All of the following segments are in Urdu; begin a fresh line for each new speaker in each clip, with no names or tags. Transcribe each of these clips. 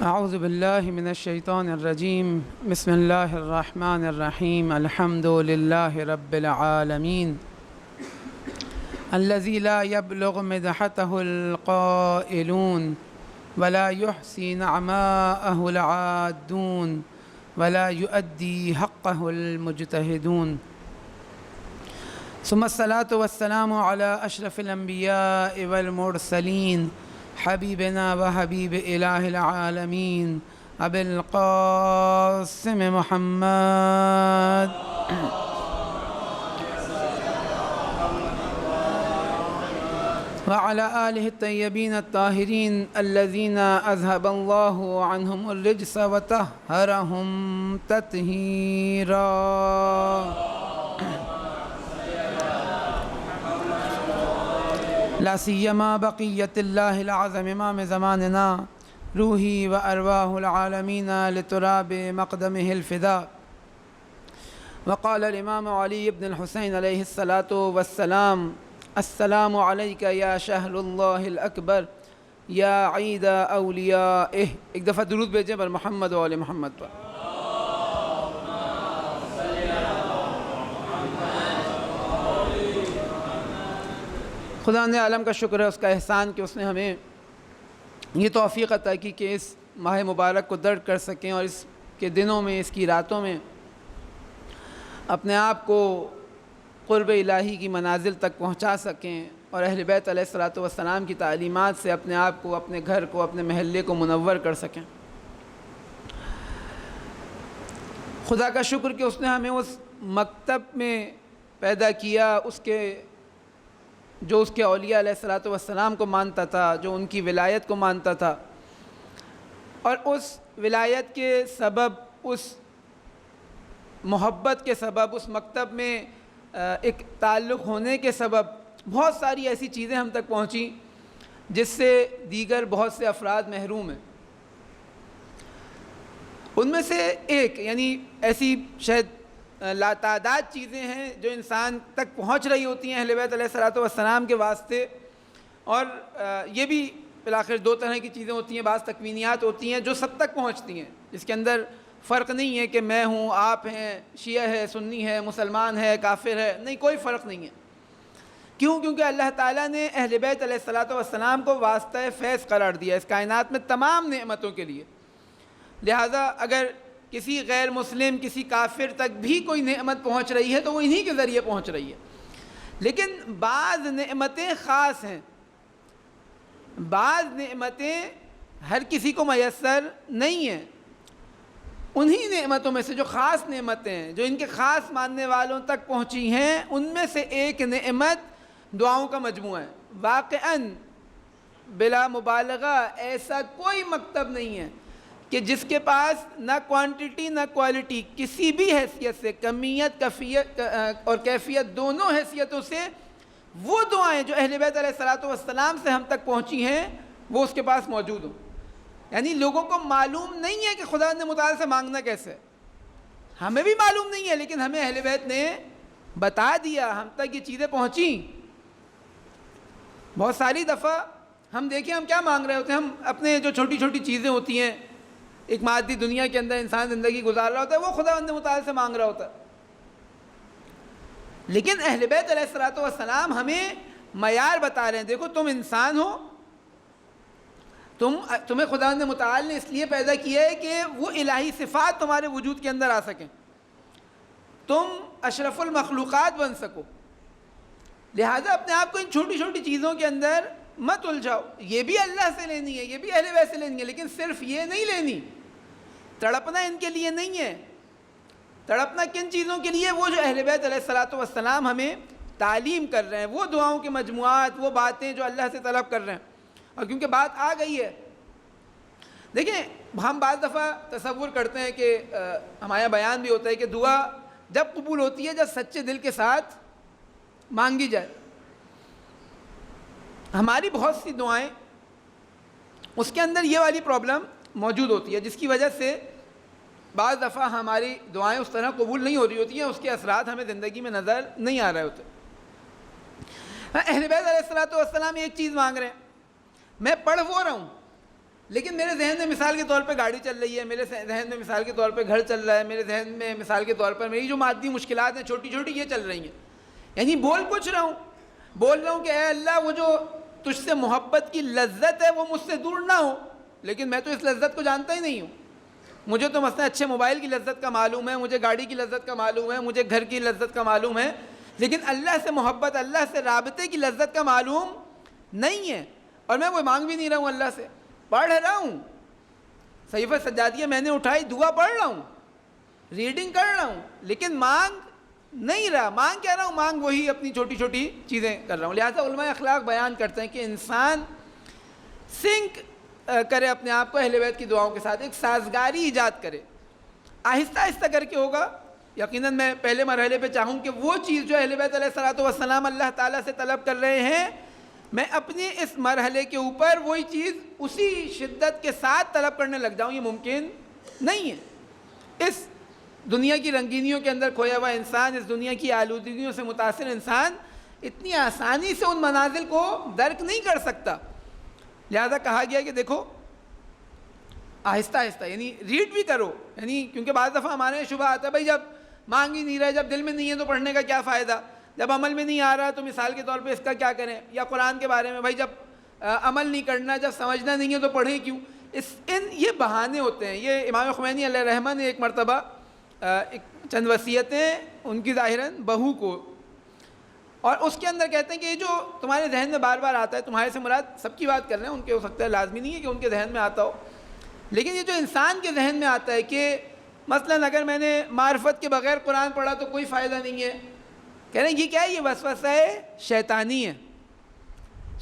اعوذ باللہ من الشیطان الرجیم بسم اللہ الرحمن الرحیم الحمد للہ رب العالمین الذی لا یبلغ مدحته القائلون ولا یحصی نعماءه العادون ولا یؤدی حقه المجتہدون ثم الصلاة والسلام على اشرف الانبیاء والمرسلین حبیبنا و حبیب الہ العالمین ابی القاسم محمد وعلى آلہ الطیبین الطاہرین الذین اذهب اللہ عنہم الرجس وطہرہم تطہیرا. لا سیما بقیت اللہ العظم امام زماننا روحی و ارواح العالمین لتراب مقدمہ الفداء. وقال الامام علی بن الحسین علیہ الصلاة والسلام السلام علیک یا شہر اللہ الاکبر یا عید اولیائہ. ایک دفعہ درود بھیجیں پر محمد و آل محمد پر. خدا نے عالم کا شکر ہے اس کا احسان کہ اس نے ہمیں یہ توفیق عطا کی کہ اس ماہ مبارک کو درک کر سکیں اور اس کے دنوں میں اس کی راتوں میں اپنے آپ کو قرب الہی کی منازل تک پہنچا سکیں اور اہل بیت علیہ الصلوۃ والسلام کی تعلیمات سے اپنے آپ کو، اپنے گھر کو، اپنے محلے کو منور کر سکیں. خدا کا شکر کہ اس نے ہمیں اس مکتب میں پیدا کیا، جو اس کے اولیاء علیہ الصلوۃ والسلام کو مانتا تھا، جو ان کی ولایت کو مانتا تھا، اور اس ولایت کے سبب، اس محبت کے سبب، اس مکتب میں ایک تعلق ہونے کے سبب بہت ساری ایسی چیزیں ہم تک پہنچیں جس سے دیگر بہت سے افراد محروم ہیں. ان میں سے ایک، یعنی ایسی شاید لاتعداد چیزیں ہیں جو انسان تک پہنچ رہی ہوتی ہیں اہل بیت علیہ الصلوۃ والسلام کے واسطے، اور یہ بھی بالآخر دو طرح کی چیزیں ہوتی ہیں. بعض تکوینیات ہوتی ہیں جو سب تک پہنچتی ہیں، جس کے اندر فرق نہیں ہے کہ میں ہوں، آپ ہیں، شیعہ ہے، سنی ہے، مسلمان ہے، کافر ہے، نہیں، کوئی فرق نہیں ہے. کیوں؟ کیونکہ اللہ تعالیٰ نے اہل بیت علیہ الصلوۃ والسلام کو واسطہ فیض قرار دیا اس کائنات میں تمام نعمتوں کے لیے. لہٰذا اگر کسی غیر مسلم، کسی کافر تک بھی کوئی نعمت پہنچ رہی ہے تو وہ انہی کے ذریعے پہنچ رہی ہے. لیکن بعض نعمتیں خاص ہیں، بعض نعمتیں ہر کسی کو میسر نہیں ہیں. انہی نعمتوں میں سے جو خاص نعمتیں ہیں، جو ان کے خاص ماننے والوں تک پہنچی ہیں، ان میں سے ایک نعمت دعاؤں کا مجموعہ ہے. واقعاً بلا مبالغہ ایسا کوئی مکتب نہیں ہے کہ جس کے پاس نہ کوانٹٹی نہ کوالٹی، کسی بھی حیثیت سے، کمیت، کیفیت اور کیفیت دونوں حیثیتوں سے، وہ دعائیں جو اہل بیت علیہ الصلوۃ والسلام سے ہم تک پہنچی ہیں وہ اس کے پاس موجود ہوں. یعنی لوگوں کو معلوم نہیں ہے کہ خدا نے متعال سے مانگنا کیسے. ہمیں بھی معلوم نہیں ہے، لیکن ہمیں اہل بیت نے بتا دیا، ہم تک یہ چیزیں پہنچیں. بہت ساری دفعہ ہم دیکھیں ہم کیا مانگ رہے ہوتے ہیں. ہم اپنے جو چھوٹی چھوٹی چیزیں ہوتی ہیں، ایک مادی دنیا کے اندر انسان زندگی گزار رہا ہوتا ہے، وہ خدا متعال سے مانگ رہا ہوتا ہے. لیکن اہل بیت علیہ الصلوۃ والسلام ہمیں معیار بتا رہے ہیں. دیکھو، تم انسان ہو، تمہیں خدا متعال نے اس لیے پیدا کیا ہے کہ وہ الہی صفات تمہارے وجود کے اندر آ سکیں، تم اشرف المخلوقات بن سکو. لہٰذا اپنے آپ کو ان چھوٹی چھوٹی چیزوں کے اندر مت الجھاؤ. یہ بھی اللہ سے لینی ہے، یہ بھی اہل بیت سے لینی ہے، لیکن صرف یہ نہیں لینی. تڑپنا ان کے لیے نہیں ہے. تڑپنا کن چیزوں کے لیے؟ وہ جو اہل بیت علیہ الصلوۃ والسلام ہمیں تعلیم کر رہے ہیں، وہ دعاؤں کے مجموعات، وہ باتیں جو اللہ سے طلب کر رہے ہیں. اور کیونکہ بات آ گئی ہے، دیکھیں، ہم بعض دفعہ تصور کرتے ہیں کہ ہمارا بیان بھی ہوتا ہے کہ دعا جب قبول ہوتی ہے جب سچے دل کے ساتھ مانگی جائے. ہماری بہت سی دعائیں اس کے اندر یہ والی پرابلم موجود ہوتی ہے، جس کی وجہ سے بعض دفعہ ہماری دعائیں اس طرح قبول نہیں ہو رہی ہوتی ہیں، اس کے اثرات ہمیں زندگی میں نظر نہیں آ رہے ہوتے. اہل بیت علیہ الصلوۃ والسلام ایک چیز مانگ رہے ہیں، میں پڑھ وہ رہا ہوں لیکن میرے ذہن میں مثال کے طور پہ گاڑی چل رہی ہے، میرے ذہن میں مثال کے طور پہ گھر چل رہا ہے، میرے ذہن میں مثال کے طور پر میری جو مادی مشکلات ہیں چھوٹی چھوٹی یہ چل رہی ہیں، یعنی بول کچھ رہا ہوں، بول رہا ہوں کہ اے اللہ وہ جو تجھ سے محبت کی لذت ہے وہ مجھ سے دور نہ ہو، لیکن میں تو اس لذت کو جانتا ہی نہیں ہوں. مجھے تو مثلا اچھے موبائل کی لذت کا معلوم ہے، مجھے گاڑی کی لذت کا معلوم ہے، مجھے گھر کی لذت کا معلوم ہے، لیکن اللہ سے محبت، اللہ سے رابطے کی لذت کا معلوم نہیں ہے. اور میں وہ مانگ بھی نہیں رہا ہوں اللہ سے، پڑھ رہا ہوں صحیفہ سجادیہ میں نے اٹھائی، دعا پڑھ رہا ہوں، ریڈنگ کر رہا ہوں، لیکن مانگ نہیں رہا. مانگ کیا رہا ہوں؟ مانگ وہی اپنی چھوٹی چھوٹی چیزیں کر رہا ہوں. لہٰذا علماء اخلاق بیان کرتے ہیں کہ انسان سنک کرے اپنے آپ کو اہل بیت کی دعاؤں کے ساتھ، ایک سازگاری ایجاد کرے، آہستہ آہستہ کر کے ہوگا. یقیناً میں پہلے مرحلے پہ چاہوں کہ وہ چیز جو اہل بیت علیہ الصلوۃ والسلام اللہ تعالیٰ سے طلب کر رہے ہیں، میں اپنے اس مرحلے کے اوپر وہی چیز اسی شدت کے ساتھ طلب کرنے لگ جاؤں. یہ ممکن نہیں ہے. اس دنیا کی رنگینیوں کے اندر کھویا ہوا انسان، اس دنیا کی آلودگیوں سے متاثر انسان اتنی آسانی سے ان منازل کو درک نہیں کر سکتا. لہذا کہا گیا کہ دیکھو آہستہ آہستہ، یعنی ریڈ بھی کرو، یعنی کیونکہ بعض دفعہ ہمارے شبہ آتا ہے بھائی جب مانگ ہی نہیں رہے، جب دل میں نہیں ہے تو پڑھنے کا کیا فائدہ، جب عمل میں نہیں آ رہا تو مثال کے طور پہ اس کا کیا کریں. یا قرآن کے بارے میں بھائی جب عمل نہیں کرنا، جب سمجھنا نہیں ہے تو پڑھیں کیوں. یہ بہانے ہوتے ہیں. یہ امام خمینی علیہ الرحمہ نے ایک مرتبہ چند وصیتیں ان کی ظاہراً بہو کو، اور اس کے اندر کہتے ہیں کہ یہ جو تمہارے ذہن میں بار بار آتا ہے، تمہارے سے مراد سب کی بات کر رہے ہیں، ان کے ہو سکتا ہے لازمی نہیں ہے کہ ان کے ذہن میں آتا ہو، لیکن یہ جو انسان کے ذہن میں آتا ہے کہ مثلاً اگر میں نے معرفت کے بغیر قرآن پڑھا تو کوئی فائدہ نہیں ہے. کہہ رہے ہیں یہ کیا ہے؟ یہ وسوسہ شیطانی ہے.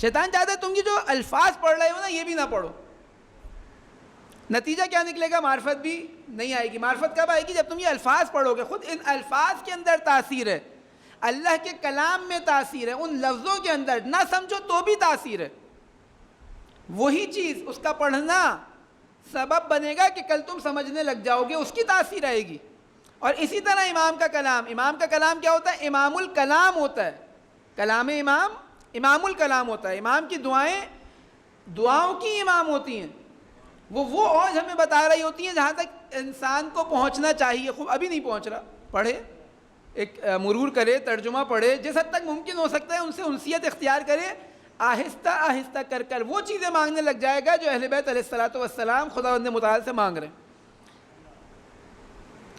شیطان چاہتا ہے تم یہ جو الفاظ پڑھ رہے ہو نا یہ بھی نہ پڑھو. نتیجہ کیا نکلے گا؟ معرفت بھی نہیں آئے گی. معرفت کب آئے گی؟ جب تم یہ الفاظ پڑھو گے. خود ان الفاظ کے اندر تاثیر ہے، اللہ کے کلام میں تاثیر ہے، ان لفظوں کے اندر نہ سمجھو تو بھی تاثیر ہے. وہی چیز اس کا پڑھنا سبب بنے گا کہ کل تم سمجھنے لگ جاؤ گے، اس کی تاثیر آئے گی. اور اسی طرح امام کا کلام کیا ہوتا ہے؟ امام الکلام ہوتا ہے. کلام امام امام الکلام ہوتا ہے. امام کی دعائیں دعاؤں کی امام ہوتی ہیں. وہ اوج ہمیں بتا رہی ہوتی ہیں جہاں تک انسان کو پہنچنا چاہیے. خوب ابھی نہیں پہنچ رہا، پڑھے، ایک مرور کرے، ترجمہ پڑھے، جس حد تک ممکن ہو سکتا ہے ان سے انسیت اختیار کرے. آہستہ آہستہ کر کر وہ چیزیں مانگنے لگ جائے گا جو اہل بیت علیہ الصلوۃ والسلام خداوند متعال سے مانگ رہے ہیں.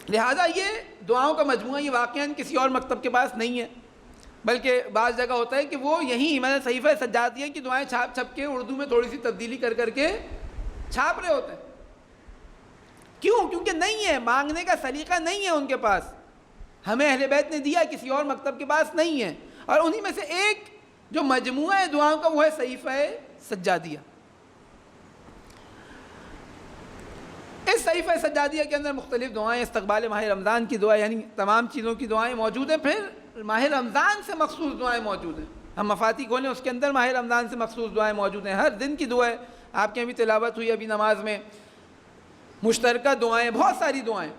لہذا یہ دعاؤں کا مجموعہ یہ واقعاً کسی اور مکتب کے پاس نہیں ہے، بلکہ بعض جگہ ہوتا ہے کہ وہ یہیں میں نے صحیفہ سجادیہ کی دعائیں چھاپ چھپ کے اردو میں تھوڑی سی تبدیلی کر کر کے چھاپ رہے ہوتے ہیں. کیوں؟ کیونکہ نہیں ہے، مانگنے کا سلیقہ نہیں ہے ان کے پاس. ہمیں اہل بیت نے دیا، کسی اور مکتب کے پاس نہیں ہے. اور انہی میں سے ایک جو مجموعہ ہے دعاؤں کا وہ ہے صحیفہ سجادیہ. اس صحیفہ سجادیہ کے اندر مختلف دعائیں، استقبال ماہ رمضان کی دعا، یعنی تمام چیزوں کی دعائیں موجود ہیں. پھر ماہ رمضان سے مخصوص دعائیں موجود ہیں. ہم مفاتی کھولیں اس کے اندر ماہ رمضان سے مخصوص دعائیں موجود ہیں. ہر دن کی دعائیں آپ کے ابھی تلاوت ہوئی ابھی نماز میں، مشترکہ دعائیں، بہت ساری دعائیں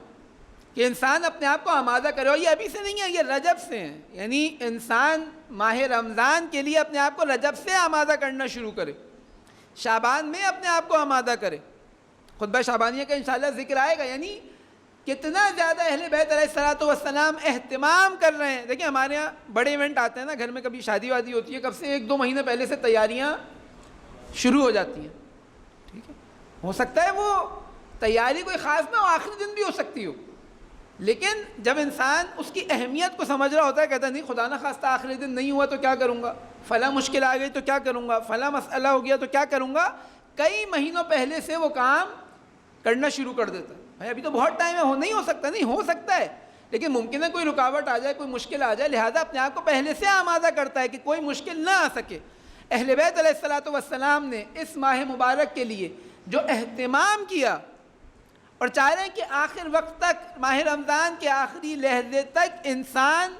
کہ انسان اپنے آپ کو آمادہ کرے. اور یہ ابھی سے نہیں ہے، یہ رجب سے ہیں. یعنی انسان ماہ رمضان کے لیے اپنے آپ کو رجب سے آمادہ کرنا شروع کرے، شعبان میں اپنے آپ کو آمادہ کرے. خطبہ شعبانیہ کا انشاءاللہ ذکر آئے گا. یعنی کتنا زیادہ اہل بیت علیہ الصلوۃ والسلام اہتمام کر رہے ہیں. دیکھیں ہمارے یہاں بڑے ایونٹ آتے ہیں نا، گھر میں کبھی شادی وادی ہوتی ہے، کب سے 1-2 مہینے پہلے سے تیاریاں شروع ہو جاتی ہیں. ٹھیک ہے، ہو سکتا ہے وہ تیاری کوئی خاص نہ ہو، آخری دن بھی ہو سکتی ہو، لیکن جب انسان اس کی اہمیت کو سمجھ رہا ہوتا ہے کہتا ہے نہیں خدا نہ خواستہ آخری دن نہیں ہوا تو کیا کروں گا، فلاں مشکل آ گئی تو کیا کروں گا، فلاں مسئلہ ہو گیا تو کیا کروں گا. کئی مہینوں پہلے سے وہ کام کرنا شروع کر دیتا ہے. بھائی ابھی تو بہت ٹائم ہے، نہیں ہو سکتا، نہیں ہو سکتا ہے، لیکن ممکن ہے کوئی رکاوٹ آ جائے، کوئی مشکل آ جائے. لہٰذا اپنے آپ کو پہلے سے آمادہ کرتا ہے کہ کوئی مشکل نہ آ سکے. اہل بیت علیہ الصلوۃ والسلام نے اس ماہ مبارک کے لیے جو اہتمام کیا اور چاہ رہے ہیں کہ آخر وقت تک، ماہ رمضان کے آخری لحظے تک انسان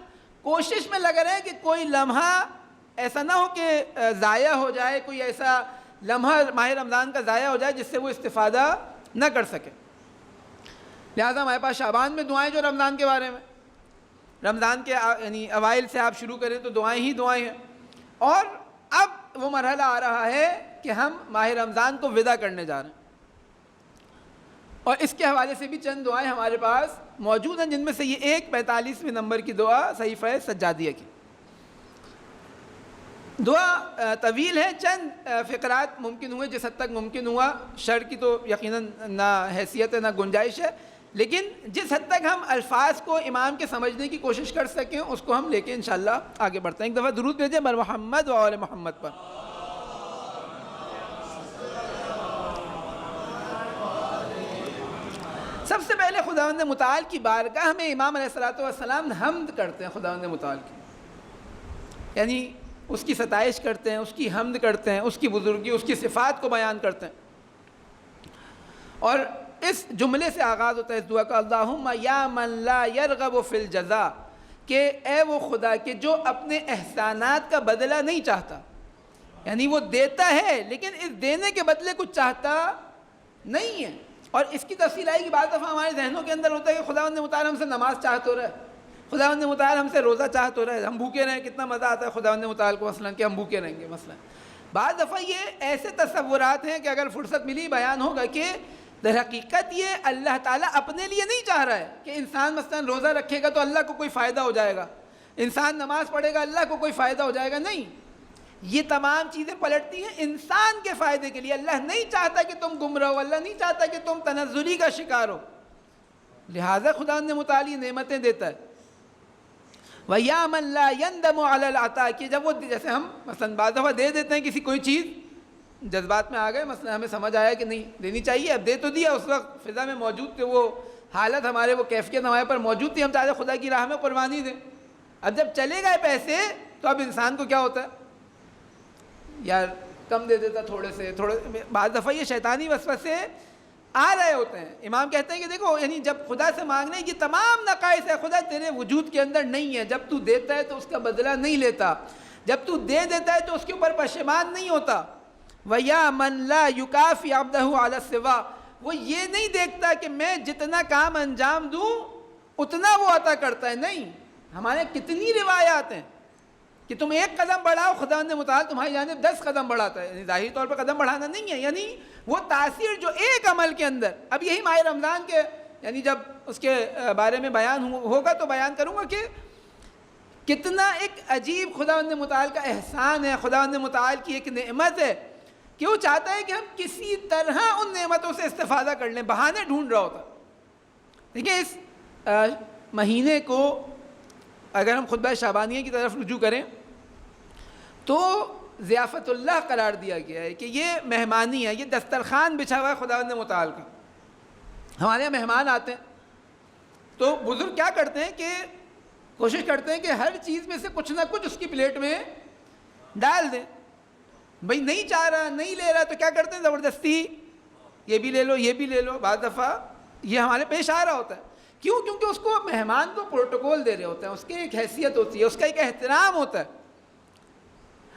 کوشش میں لگا رہے کہ کوئی لمحہ ایسا نہ ہو کہ ضائع ہو جائے، کوئی ایسا لمحہ ماہ رمضان کا ضائع ہو جائے جس سے وہ استفادہ نہ کر سکے. لہٰذا ہمارے پاس شعبان میں دعائیں جو رمضان کے بارے میں، رمضان کے یعنی اوائل سے آپ شروع کریں تو دعائیں ہی دعائیں ہیں. اور اب وہ مرحلہ آ رہا ہے کہ ہم ماہ رمضان کو ودا کرنے جا رہے ہیں. اور اس کے حوالے سے بھی چند دعائیں ہمارے پاس موجود ہیں، جن میں سے یہ ایک 45ویں نمبر کی دعا صحیفہ سجادیہ کی دعا طویل ہے، چند فقرات ممکن ہوئے جس حد تک ممکن ہوا، شرح کی تو یقیناً نہ حیثیت ہے نہ گنجائش ہے، لیکن جس حد تک ہم الفاظ کو امام کے سمجھنے کی کوشش کر سکیں اس کو ہم لے کے انشاءاللہ آگے بڑھتے ہیں۔ ایک دفعہ درود بھیجیں بر محمد و آل محمد پر۔ سب سے پہلے خداوند متعال کی بارگاہ میں امام علیہ السلام حمد کرتے ہیں خداوند متعال کی، یعنی اس کی ستائش کرتے ہیں، اس کی حمد کرتے ہیں، اس کی بزرگی، اس کی صفات کو بیان کرتے ہیں۔ اور اس جملے سے آغاز ہوتا ہے اس دعا کا، اللہم یا من لا یرغب فی الجزا، کہ اے وہ خدا کہ جو اپنے احسانات کا بدلہ نہیں چاہتا، یعنی وہ دیتا ہے لیکن اس دینے کے بدلے کچھ چاہتا نہیں ہے۔ اور اس کی تفصیل آئے گی، بعض دفعہ ہمارے ذہنوں کے اندر ہوتا ہے کہ خداوند متعال ہم سے نماز چاہت ہو رہا ہے، خداوند متعال ہم سے روزہ چاہت ہو رہا ہے، ہم بھوکے رہیں، کتنا مزہ آتا ہے خداوند متعال کو مثلا کہ ہم بھوکے رہیں گے مثلا۔ بعض دفعہ یہ ایسے تصورات ہیں کہ اگر فرصت ملی بیان ہوگا کہ در حقیقت یہ اللہ تعالیٰ اپنے لیے نہیں چاہ رہا ہے کہ انسان مثلا روزہ رکھے گا تو اللہ کو کوئی فائدہ ہو جائے گا، انسان نماز پڑھے گا اللہ کو کوئی فائدہ ہو جائے گا، نہیں، یہ تمام چیزیں پلٹتی ہیں انسان کے فائدے کے لیے۔ اللہ نہیں چاہتا کہ تم گمراہ ہو، اللہ نہیں چاہتا کہ تم تنزلی کا شکار ہو، لہٰذا خداوند متعال یہ نعمتیں دیتا ہے۔ وَيَا مَن لَا يَنْدَمُ عَلَى الْعَطَاءِ، کہ جب وہ جیسے ہم مثلا بعض دفعہ دے دیتے ہیں کسی کوئی چیز، جذبات میں آ گئے، مثلا ہمیں سمجھ آیا کہ نہیں دینی چاہیے، اب دے تو دیا، اس وقت فضا میں موجود تھے، وہ حالت ہمارے، وہ کیفیت ہمارے پر موجود تھی، ہم چاہتے خدا کی راہ میں قربانی دیں۔ اب جب چلے گئے پیسے تو اب انسان کو کیا ہوتا ہے، یار کم دے دیتا تھوڑے سے تھوڑے۔ بعض دفعہ یہ شیطانی وسوسے آ رہے ہوتے ہیں، امام کہتے ہیں کہ دیکھو یعنی جب خدا سے مانگنے یہ تمام نقائص ہے، خدا تیرے وجود کے اندر نہیں ہے، جب تو دیتا ہے تو اس کا بدلہ نہیں لیتا، جب تو دے دیتا ہے تو اس کے اوپر پشیمان نہیں ہوتا۔ وَيَا مَن لَا يُكَافِي عَبْدَهُ عَلَى السِّوَاءِ، وہ یہ نہیں دیکھتا کہ میں جتنا کام انجام دوں اتنا وہ عطا کرتا ہے، نہیں، ہمارے کتنی روایات ہیں کہ تم ایک قدم بڑھاؤ خداوند متعال تمہاری جانب 10 قدم بڑھاتا ہے، یعنی ظاہری طور پر قدم بڑھانا نہیں ہے، یعنی وہ تاثیر جو ایک عمل کے اندر، اب یہی ماہ رمضان کے یعنی جب اس کے بارے میں بیان ہوگا تو بیان کروں گا کہ کتنا ایک عجیب خداوند متعال کا احسان ہے، خداوند متعال کی ایک نعمت ہے کہ وہ چاہتا ہے کہ ہم کسی طرح ان نعمتوں سے استفادہ کر لیں، بہانے ڈھونڈ رہا ہوتا۔ دیکھیں اس مہینے کو اگر ہم خطبہ شعبانیہ کی طرف رجوع کریں تو ضیافت اللہ قرار دیا گیا ہے کہ یہ مہمانی ہے، یہ دسترخوان بچھا ہوا ہے خداوند متعال کا۔ ہمارے یہاں مہمان آتے ہیں تو بزرگ کیا کرتے ہیں کہ کوشش کرتے ہیں کہ ہر چیز میں سے کچھ نہ کچھ اس کی پلیٹ میں ڈال دیں۔ بھئی نہیں چاہ رہا، نہیں لے رہا تو کیا کرتے ہیں، زبردستی یہ بھی لے لو یہ بھی لے لو۔ بعض دفعہ یہ ہمارے پیش آ رہا ہوتا ہے، کیوں؟ کیونکہ اس کو مہمان کو پروٹوکول دے رہے ہوتے ہیں، اس کی ایک حیثیت ہوتی ہے، اس کا ایک احترام ہوتا ہے،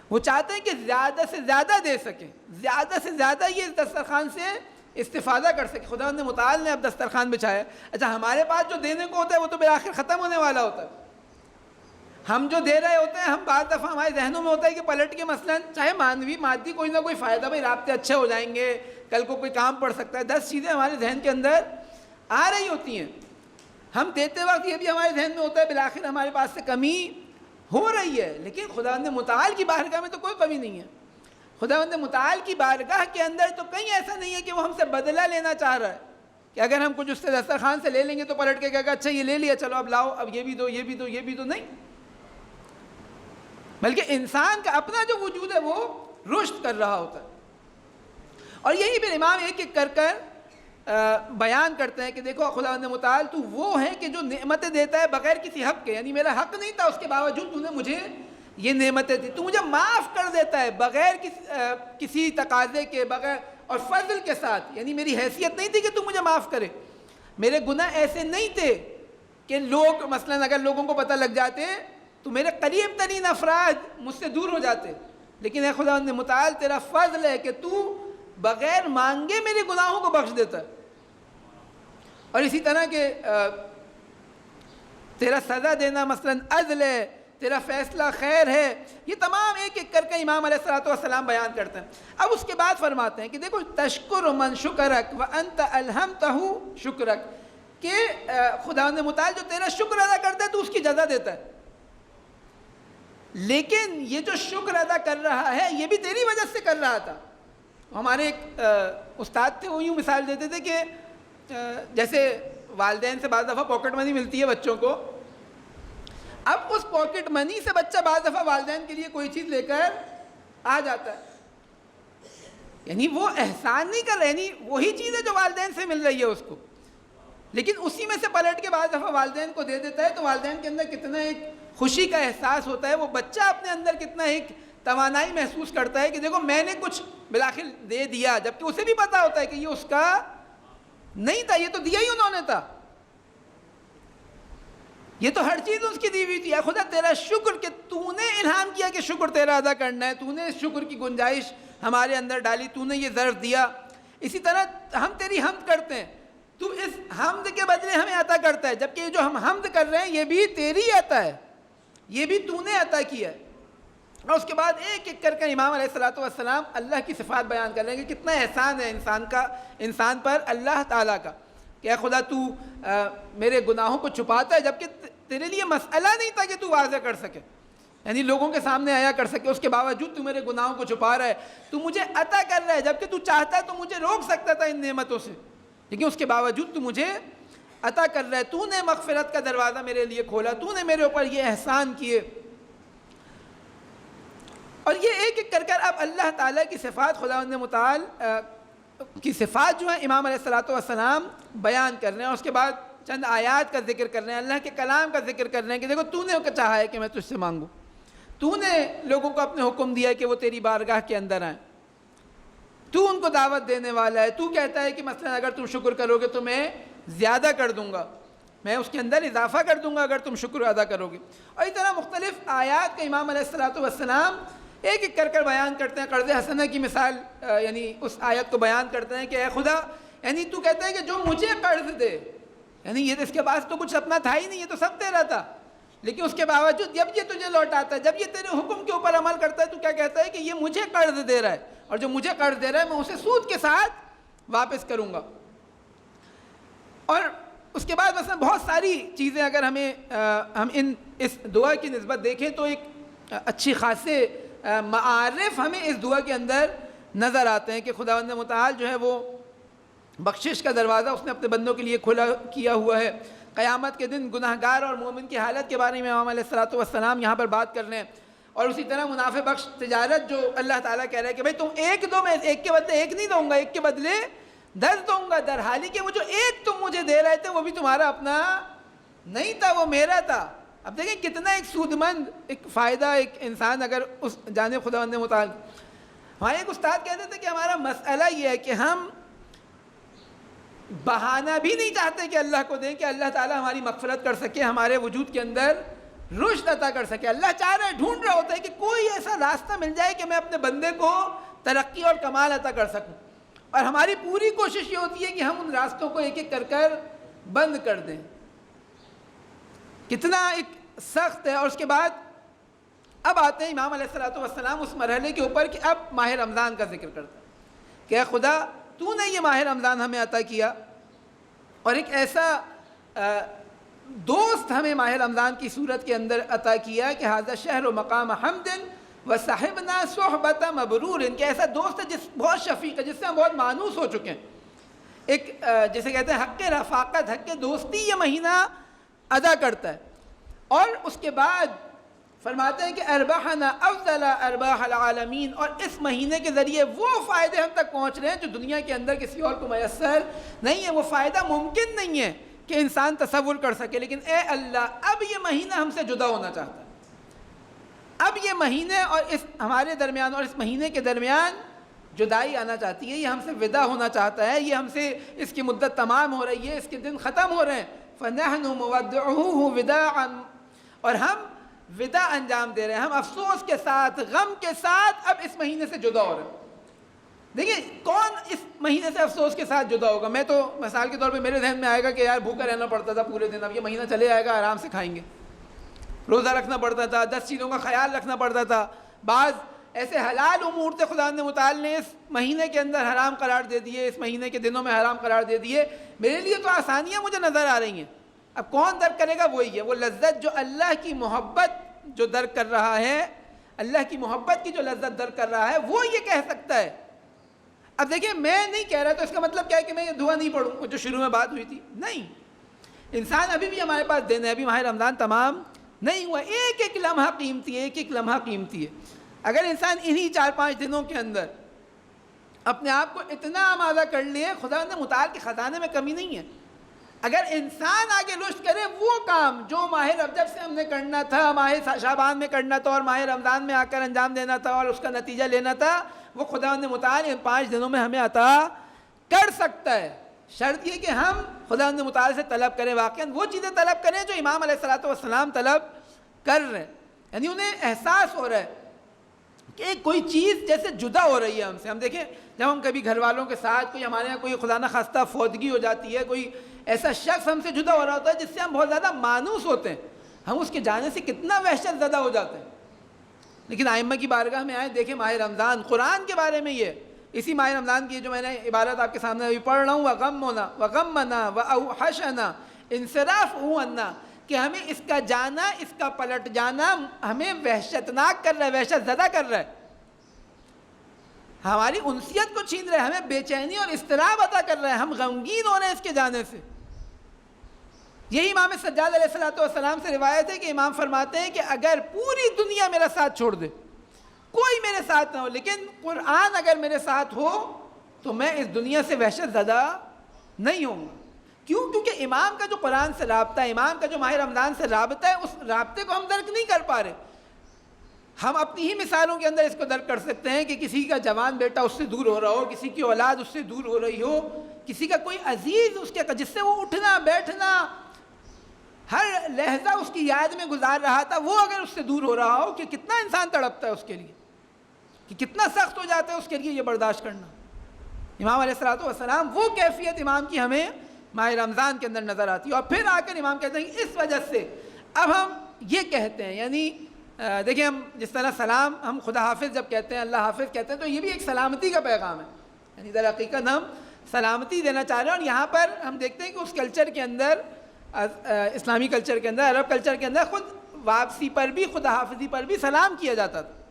وہ چاہتے ہیں کہ زیادہ سے زیادہ دے سکیں، زیادہ سے زیادہ یہ اس دسترخوان سے استفادہ کر سکے۔ خداوند متعال نے اب دسترخوان بچھایا ہے، اچھا ہمارے پاس جو دینے کو ہوتا ہے وہ تو بالآخر ختم ہونے والا ہوتا ہے، ہم جو دے رہے ہوتے ہیں، ہم بعض دفعہ ہمارے ذہنوں میں ہوتا ہے کہ پلٹ کے مثلا چاہے مانوی مادی کوئی نہ کوئی فائدہ، بھائی رابطے اچھے ہو جائیں گے، کل کو کوئی کام پڑ سکتا ہے، 10 چیزیں ہمارے ذہن کے اندر آ رہی ہوتی ہیں، ہم دیتے وقت یہ بھی ہمارے ذہن میں ہوتا ہے بالآخر ہمارے پاس سے کمی ہو رہی ہے، لیکن خداوند متعال کی بارگاہ میں تو کوئی کمی نہیں ہے۔ خداوند متعال کی بارگاہ کے اندر تو کہیں ایسا نہیں ہے کہ وہ ہم سے بدلہ لینا چاہ رہا ہے کہ اگر ہم کچھ اس سے دسترخوان سے لے لیں گے تو پلٹ کے کہے گا اچھا یہ لے لیا چلو اب لاؤ، اب یہ بھی دو یہ بھی دو یہ بھی دو، نہیں، بلکہ انسان کا اپنا جو وجود ہے وہ رشد کر رہا ہوتا ہے۔ اور یہی پھر امام ایک ایک کر کر بیان کرتے ہیں کہ دیکھو خداوند متعال تو وہ ہے کہ جو نعمتیں دیتا ہے بغیر کسی حق کے، یعنی میرا حق نہیں تھا اس کے باوجود تو نے مجھے یہ نعمتیں دی، تو مجھے معاف کر دیتا ہے بغیر کسی تقاضے کے، بغیر اور فضل کے ساتھ، یعنی میری حیثیت نہیں تھی کہ تو مجھے معاف کرے، میرے گناہ ایسے نہیں تھے کہ لوگ مثلا اگر لوگوں کو پتہ لگ جاتے تو میرے قریب ترین افراد مجھ سے دور ہو جاتے، لیکن اے خداوند متعال تیرا فضل ہے کہ تو بغیر مانگے میرے گناہوں کو بخش دیتا ہے۔ اور اسی طرح کہ تیرا سزا دینا مثلا عدل ہے تیرا فیصلہ خیر ہے. یہ تمام ایک ایک کر کے امام علیہ الصلوۃ والسلام بیان کرتے ہیں. اب اس کے بعد فرماتے ہیں کہ دیکھو تشکر من شکرک وانت الہمتہ شکرک، کہ خداوند متعال جو تیرا شکر ادا کرتا ہے تو اس کی جزا دیتا ہے، لیکن یہ جو شکر ادا کر رہا ہے یہ بھی تیری وجہ سے کر رہا تھا. ہمارے ایک استاد تھے، وہ یوں مثال دیتے تھے کہ جیسے والدین سے بعض دفعہ پاکٹ منی ملتی ہے بچوں کو، اب اس پاکٹ منی سے بچہ بعض دفعہ والدین کے لیے کوئی چیز لے کر آ جاتا ہے، یعنی وہ احسان نہیں کر رہا، یعنی وہی چیز ہے جو والدین سے مل رہی ہے اس کو، لیکن اسی میں سے پلٹ کے بعض دفعہ والدین کو دے دیتا ہے. تو والدین کے اندر کتنا ایک خوشی کا احساس ہوتا ہے، وہ بچہ اپنے اندر کتنا ایک توانائی محسوس کرتا ہے کہ دیکھو میں نے کچھ بالآخر دے دیا، جبکہ اسے بھی پتا ہوتا ہے کہ یہ اس کا نہیں تھا، یہ تو دیا ہی انہوں نے تھا، یہ تو ہر چیز اس کی دی ہوئی تھی. یا خدا تیرا شکر کہ تو نے الہام کیا کہ شکر تیرا ادا کرنا ہے، تو نے اس شکر کی گنجائش ہمارے اندر ڈالی، تو نے یہ ظرف دیا. اسی طرح ہم تیری حمد کرتے ہیں، تو اس حمد کے بدلے ہمیں عطا کرتا ہے، جبکہ یہ جو ہم حمد کر رہے ہیں یہ بھی تیری عطا ہے، یہ بھی تو نے عطا کیا ہے. اور اس کے بعد ایک ایک کر کے امام علیہ الصلوۃ والسلام اللہ کی صفات بیان کر رہے ہیں کہ کتنا احسان ہے انسان پر اللہ تعالیٰ کا، کہ اے خدا تو میرے گناہوں کو چھپاتا ہے، جبکہ تیرے لیے مسئلہ نہیں تھا کہ تو واضح کر سکے، یعنی لوگوں کے سامنے آیا کر سکے، اس کے باوجود تو میرے گناہوں کو چھپا رہا ہے، تو مجھے عطا کر رہا ہے، جبکہ تو چاہتا ہے تو مجھے روک سکتا تھا ان نعمتوں سے، لیکن اس کے باوجود تو مجھے عطا کر رہا ہے. تو نے مغفرت کا دروازہ میرے لیے کھولا، تو نے میرے اوپر یہ احسان کیے. اور یہ ایک ایک کر اب اللہ تعالیٰ کی صفات، خداوند متعال کی صفات جو ہیں امام علیہ الصلوۃ والسلام بیان کر رہے ہیں. اور اس کے بعد چند آیات کا ذکر کر رہے ہیں، اللہ کے کلام کا ذکر کر رہے ہیں کہ دیکھو تو نے چاہا ہے کہ میں تجھ سے مانگوں، تو نے لوگوں کو اپنے حکم دیا ہے کہ وہ تیری بارگاہ کے اندر آئیں، تو ان کو دعوت دینے والا ہے. تو کہتا ہے کہ مثلا اگر تم شکر کرو گے تو میں زیادہ کر دوں گا، میں اس کے اندر اضافہ کر دوں گا اگر تم شکر ادا کرو گے. اور اس طرح مختلف آیات کا امام علیہ الصلوۃ والسلام ایک ایک کر بیان کرتے ہیں. قرض حسنہ کی مثال یعنی اس آیت کو بیان کرتے ہیں کہ اے خدا، یعنی تو کہتا ہے کہ جو مجھے قرض دے، یعنی یہ اس کے پاس تو کچھ اپنا تھا ہی نہیں، یہ تو سب تیرا تھا، لیکن اس کے باوجود جب یہ تجھے لوٹاتا ہے، جب یہ تیرے حکم کے اوپر عمل کرتا ہے، تو کیا کہتا ہے کہ یہ مجھے قرض دے رہا ہے، اور جو مجھے قرض دے رہا ہے میں اسے سود کے ساتھ واپس کروں گا. اور اس کے بعد مثلا بہت ساری چیزیں اگر ہم اس دعا کی نسبت دیکھیں تو ایک اچھی خاصے معارف ہمیں اس دعا کے اندر نظر آتے ہیں کہ خداوند متعال جو ہے وہ بخشش کا دروازہ اس نے اپنے بندوں کے لیے کھلا کیا ہوا ہے. قیامت کے دن گناہگار اور مومن کی حالت کے بارے میں امام علیہ الصلوۃ والسلام یہاں پر بات کر رہے ہیں. اور اسی طرح منافع بخش تجارت جو اللہ تعالیٰ کہہ رہا ہے کہ بھائی تم ایک دو، میں ایک کے بدلے ایک نہیں دوں گا، ایک کے بدلے 10 دوں گا، در حالی کہ وہ جو ایک تم مجھے دے رہے تھے وہ بھی تمہارا اپنا نہیں تھا، وہ میرا تھا. اب دیکھیں کتنا ایک سود مند ایک فائدہ ایک انسان اگر اس جانب خداوند متعال. ہمارے ایک استاد کہتے تھے کہ ہمارا مسئلہ یہ ہے کہ ہم بہانہ بھی نہیں چاہتے کہ اللہ کو دیں کہ اللہ تعالیٰ ہماری مغفرت کر سکے، ہمارے وجود کے اندر رشد عطا کر سکے. اللہ چاہ رہا ہے، ڈھونڈ رہا ہوتا ہے کہ کوئی ایسا راستہ مل جائے کہ میں اپنے بندے کو ترقی اور کمال عطا کر سکوں، اور ہماری پوری کوشش یہ ہوتی ہے کہ ہم ان راستوں کو ایک ایک کر بند کر دیں. کتنا ایک سخت ہے. اور اس کے بعد اب آتے ہیں امام علیہ الصلوۃ والسلام اس مرحلے کے اوپر کہ اب ماہ رمضان کا ذکر کرتا ہے کہ اے خدا تو نے یہ ماہ رمضان ہمیں عطا کیا، اور ایک ایسا دوست ہمیں ماہ رمضان کی صورت کے اندر عطا کیا کہ ھذا شہر و مقام حمد و صاحبنا صحبت مبرور، کہ ایسا دوست ہے جس بہت شفیق ہے، جس سے ہم بہت مانوس ہو چکے ہیں. ایک جسے کہتے ہیں حق رفاقت، حق دوستی یہ مہینہ ادا کرتا ہے. اور اس کے بعد فرماتے ہیں کہ اربحنا افضل ارباح العالمین، اور اس مہینے کے ذریعے وہ فائدے ہم تک پہنچ رہے ہیں جو دنیا کے اندر کسی اور کو میسر نہیں ہے. وہ فائدہ ممکن نہیں ہے کہ انسان تصور کر سکے، لیکن اے اللہ اب یہ مہینہ ہم سے جدا ہونا چاہتا ہے. اب یہ مہینے اور اس ہمارے درمیان اور اس مہینے کے درمیان جدائی آنا چاہتی ہے، یہ ہم سے ودا ہونا چاہتا ہے، یہ ہم سے اس کی مدت تمام ہو رہی ہے، اس کے دن ختم ہو رہے ہیں. فَنَحْنُ مُوَدِّعُوهُ وِدَاعًا، اور ہم ودا انجام دے رہے ہیں، ہم افسوس کے ساتھ غم کے ساتھ اب اس مہینے سے جدا ہو رہے ہیں. دیکھیں کون اس مہینے سے افسوس کے ساتھ جدا ہوگا؟ میں تو مثال کے طور پہ میرے ذہن میں آئے گا کہ یار بھوکا رہنا پڑتا تھا پورے دن، اب یہ مہینہ چلے آئے گا، آرام سے کھائیں گے. روزہ رکھنا پڑتا تھا، 10 چیزوں کا خیال رکھنا پڑتا تھا، بعض ایسے حلال امور تھے خدا نے متعال نے اس مہینے کے اندر حرام قرار دے دیے، اس مہینے کے دنوں میں حرام قرار دے دیے. میرے لیے تو آسانیاں مجھے نظر آ رہی ہیں. اب کون درک کرے گا؟ وہی ہے، وہ لذت جو اللہ کی محبت جو درک کر رہا ہے، اللہ کی محبت کی جو لذت درک کر رہا ہے، وہ یہ کہہ سکتا ہے. اب دیکھیں میں نہیں کہہ رہا تو اس کا مطلب کیا ہے کہ میں یہ دعا نہیں پڑھوں جو شروع میں بات ہوئی تھی. نہیں، انسان ابھی بھی ہمارے پاس دن ہے، ابھی ماہ رمضان تمام نہیں ہوا. ایک ایک لمحہ قیمتی ہے، ایک ایک لمحہ قیمتی ہے. اگر انسان انہی 4-5 دنوں کے اندر اپنے آپ کو اتنا آمادہ کر لیے، خدا نے متعال کے خزانے میں کمی نہیں ہے. اگر انسان آگے رشد کرے وہ کام جو ماہ رجب سے ہم نے کرنا تھا، ماہ شعبان میں کرنا تھا اور ماہ رمضان میں آ کر انجام دینا تھا اور اس کا نتیجہ لینا تھا، وہ خدا نے متعال ان 5 دنوں میں ہمیں عطا کر سکتا ہے. شرط یہ کہ ہم خدا نے متعال سے طلب کریں، واقعاً وہ چیزیں طلب کریں جو امام علیہ الصلوۃ والسلام طلب کر رہے ہیں. یعنی انہیں احساس ہو رہا ہے کہ کوئی چیز جیسے جدا ہو رہی ہے ہم سے. ہم دیکھیں جب ہم کبھی گھر والوں کے ساتھ کوئی ہمارے یہاں کوئی خدا نخواستہ فوتگی ہو جاتی ہے، کوئی ایسا شخص ہم سے جدا ہو رہا ہوتا ہے جس سے ہم بہت زیادہ مانوس ہوتے ہیں، ہم اس کے جانے سے کتنا وحشت زدہ ہو جاتے ہیں. لیکن ائمہ کی بارگاہ میں آئے، دیکھیں ماہ رمضان، قرآن کے بارے میں یہ اسی ماہ رمضان کی جو میں نے عبارت آپ کے سامنے ابھی پڑھ رہا ہوں، وغمنا واوحشنا انصراف عنا، کہ ہمیں اس کا جانا، اس کا پلٹ جانا ہمیں وحشتناک کر رہا ہے، وحشت زدہ کر رہا ہے، ہماری انسیت کو چھین رہا ہے، ہمیں بے چینی اور اضطراب عطا کر رہا ہے، ہم غمگین ہو رہے ہیں اس کے جانے سے. یہی امام سجاد علیہ السلام سے روایت ہے کہ امام فرماتے ہیں کہ اگر پوری دنیا میرا ساتھ چھوڑ دے، کوئی میرے ساتھ نہ ہو، لیکن قرآن اگر میرے ساتھ ہو تو میں اس دنیا سے وحشت زدہ نہیں ہوں گا. کیوں؟ کیونکہ امام کا جو قرآن سے رابطہ ہے، امام کا جو ماہ رمضان سے رابطہ ہے، اس رابطے کو ہم درک نہیں کر پا رہے. ہم اپنی ہی مثالوں کے اندر اس کو درک کر سکتے ہیں کہ کسی کا جوان بیٹا اس سے دور ہو رہا ہو، کسی کی اولاد اس سے دور ہو رہی ہو، کسی کا کوئی عزیز اس کے جس سے وہ اٹھنا بیٹھنا ہر لحظہ اس کی یاد میں گزار رہا تھا، وہ اگر اس سے دور ہو رہا ہو، کہ کتنا انسان تڑپتا ہے اس کے لیے، کہ کتنا سخت ہو جاتا ہے اس کے لیے یہ برداشت کرنا. امام علیہ الصلوۃ والسلام وہ کیفیت امام کی ہمیں ماہ رمضان کے اندر نظر آتی ہے. اور پھر آ کر امام کہتے ہیں کہ اس وجہ سے اب ہم یہ کہتے ہیں، یعنی دیکھیں ہم جس طرح سلام ہم خدا حافظ جب کہتے ہیں، اللہ حافظ کہتے ہیں، تو یہ بھی ایک سلامتی کا پیغام ہے. یعنی در حقیقت ہم سلامتی دینا چاہ رہے ہیں. اور یہاں پر ہم دیکھتے ہیں کہ اس کلچر کے اندر، اسلامی کلچر کے اندر، عرب کلچر کے اندر، خود واپسی پر بھی، خدا حافظی پر بھی سلام کیا جاتا تھا.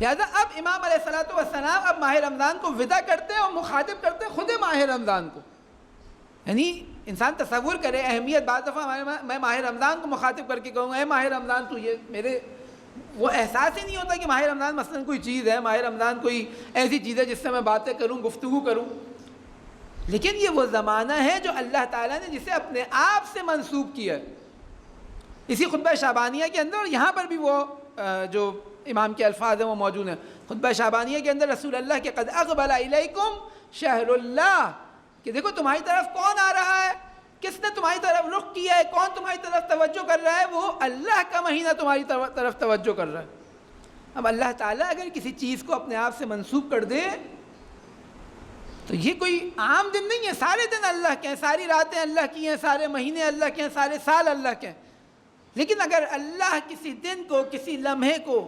لہٰذا اب امام علیہ الصلوۃ والسلام اب ماہ رمضان کو ودا کرتے ہیں اور مخاطب کرتے ہیں خود ماہ رمضان کو. یعنی انسان تصور کرے اہمیت. بعض دفعہ میں ماہ رمضان کو مخاطب کر کے کہوں گا اے ماہ رمضان تو یہ میرے، وہ احساس ہی نہیں ہوتا کہ ماہ رمضان مثلاً کوئی چیز ہے، ماہ رمضان کوئی ایسی چیز ہے جس سے میں باتیں کروں، گفتگو کروں. لیکن یہ وہ زمانہ ہے جو اللہ تعالیٰ نے جسے اپنے آپ سے منسوب کیا ہے. اسی خطبہ شعبانیہ کے اندر، اور یہاں پر بھی وہ جو امام کے الفاظ ہیں وہ موجود ہیں. خطبہ شعبانیہ کے اندر رسول اللہ کے قد اقبل الیکم شہر اللہ، کہ دیکھو تمہاری طرف کون آ رہا ہے، کس نے تمہاری طرف رخ کیا ہے، کون تمہاری طرف توجہ کر رہا ہے، وہ اللہ کا مہینہ تمہاری طرف توجہ کر رہا ہے. اب اللہ تعالیٰ اگر کسی چیز کو اپنے آپ سے منسوب کر دے تو یہ کوئی عام دن نہیں ہے. سارے دن اللہ کے ہیں، ساری راتیں اللہ کی ہیں، سارے مہینے اللہ کے ہیں، سارے سال اللہ کے ہیں. لیکن اگر اللہ کسی دن کو، کسی لمحے کو،